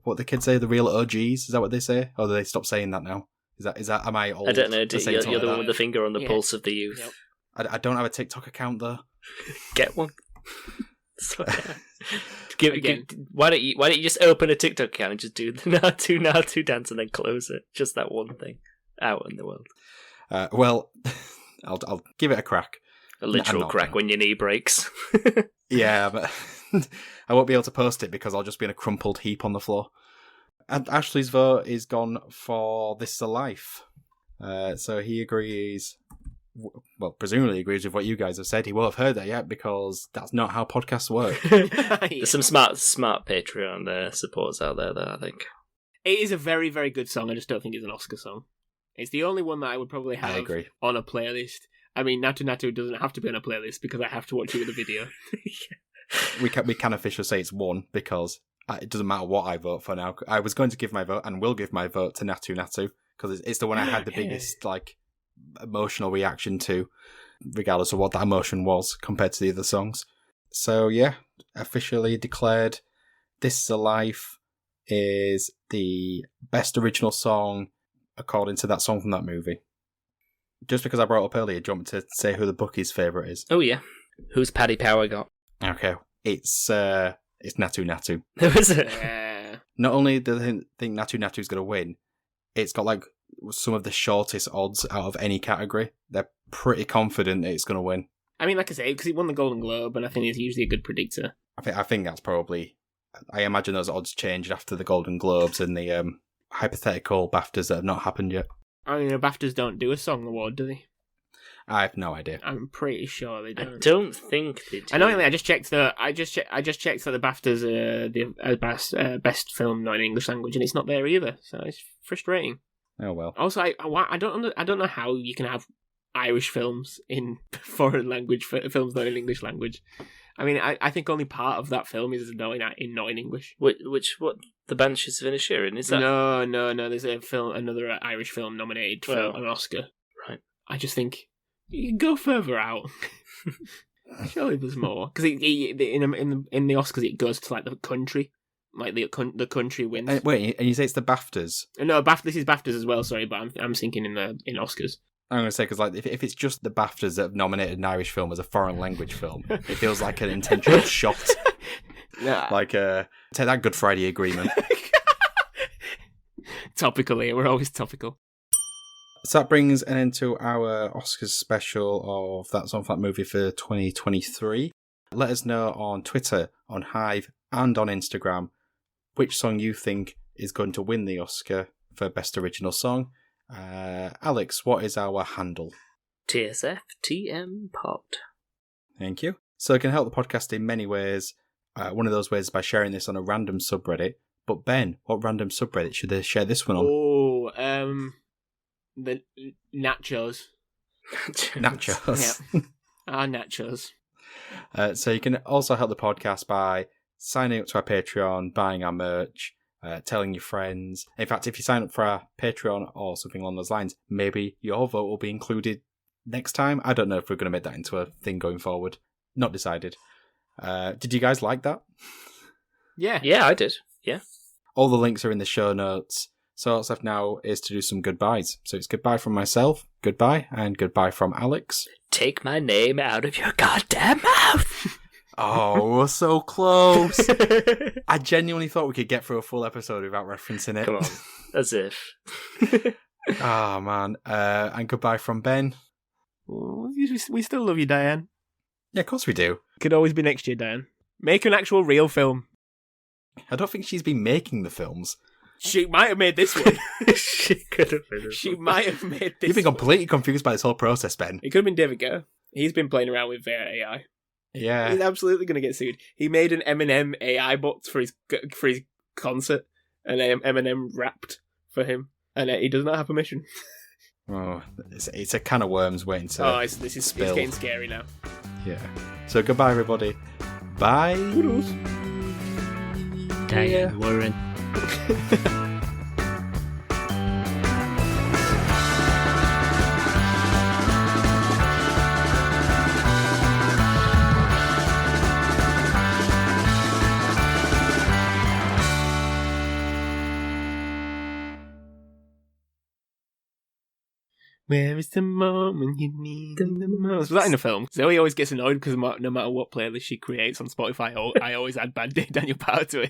what the kids say, the real OGs. Is that what they say? Or do they stop saying that now? Is that? Am I old? I don't know. You're the one that? with the finger on the pulse of the youth. Yep. I don't have a TikTok account though. Get one. Why don't you just open a TikTok account and just do the Naatu Naatu dance and then close it? Just that one thing out in the world. Well, I'll give it a crack. A literal crack when your knee breaks. Yeah, but I won't be able to post it because I'll just be in a crumpled heap on the floor. And Ashley's vote is gone for This Is a Life. So he agrees, well, presumably agrees with what you guys have said. He won't have heard that yet because that's not how podcasts work. There's some smart Patreon supporters out there, though, I think. It is a very, very good song. I just don't think it's an Oscar song. It's the only one that I would probably have on a playlist. I mean, Naatu Naatu doesn't have to be on a playlist because I have to watch it with a video. We can officially say it's 1 because it doesn't matter what I vote for now. I was going to give my vote and will give my vote to Naatu Naatu because it's the one I had the biggest emotional reaction to, regardless of what that emotion was compared to the other songs. So yeah, officially declared This Is a Life is the best original song according to that song from that movie. Just because I brought it up earlier, do you want me to say who the bookie's favourite is? Oh yeah. Who's Paddy Power got? Okay. It's Naatu Naatu. Who is it? Not only do they think Naatu Naatu's going to win, it's got some of the shortest odds out of any category. They're pretty confident it's going to win. I mean, like I say, because he won the Golden Globe, and I think he's usually a good predictor. I think that's probably... I imagine those odds changed after the Golden Globes and the hypothetical BAFTAs that have not happened yet. I mean, the BAFTAs don't do a song award, do they? I have no idea. I'm pretty sure they don't. I don't think they do. Annoyingly, I just checked that the BAFTAs are the best film not in English language, and it's not there either. So it's frustrating. Oh well. Also, I don't know how you can have Irish films in foreign language films not in English language. I mean, I think only part of that film is not in English. What the Banshees of Inisherin is that? No. There's another Irish film nominated for an Oscar. Right. I just think you can go further out. Surely there's more because in the Oscars it goes to the country, the country wins. Wait, and you say it's the BAFTAs? No, this is BAFTAs as well. Sorry, but I'm thinking in Oscars. I'm going to say, because if it's just the BAFTAs that have nominated an Irish film as a foreign language film, it feels like an intentional shot. Yeah. Take that Good Friday Agreement. Topical here, we're always topical. So that brings an end to our Oscars special of That Song for That Movie for 2023. Let us know on Twitter, on Hive, and on Instagram which song you think is going to win the Oscar for Best Original Song. Alex, what is our handle? TSFTM Pod. Thank you. So it can help the podcast in many ways. One of those ways is by sharing this on a random subreddit. But Ben, what random subreddit should they share this one on? Oh, the nachos. Nachos. Yeah. Nachos. So you can also help the podcast by signing up to our Patreon, buying our merch, telling your friends. In fact, if you sign up for our Patreon or something along those lines, maybe your vote will be included next time. I don't know if we're going to make that into a thing going forward. Not decided. Did you guys like that? Yeah. Yeah, I did. Yeah. All the links are in the show notes. So what's left now is to do some goodbyes. So it's goodbye from myself, goodbye, and goodbye from Alex. Take my name out of your goddamn mouth! Oh, we're so close. I genuinely thought we could get through a full episode without referencing it. Come on, as if. Oh, man. And goodbye from Ben. We still love you, Diane. Yeah, of course we do. Could always be next year, Diane. Make an actual real film. I don't think she's been making the films. She might have made this one. She could have been. She might have made this You've been one. completely confused by this whole process, Ben. It could have been David Guerre. He's been playing around with AI. Yeah. He's absolutely going to get sued. He made an Eminem AI bot for his concert, and Eminem rapped for him, and he does not have permission. Oh, it's a can of worms waiting to It's spill. getting scary now. Yeah. So goodbye, everybody. Bye. Diane Warren. Where is the moment you need him the most? Was that in the film? Zoe always gets annoyed because no matter what playlist she creates on Spotify, I always add Bad Day Daniel Powell to it.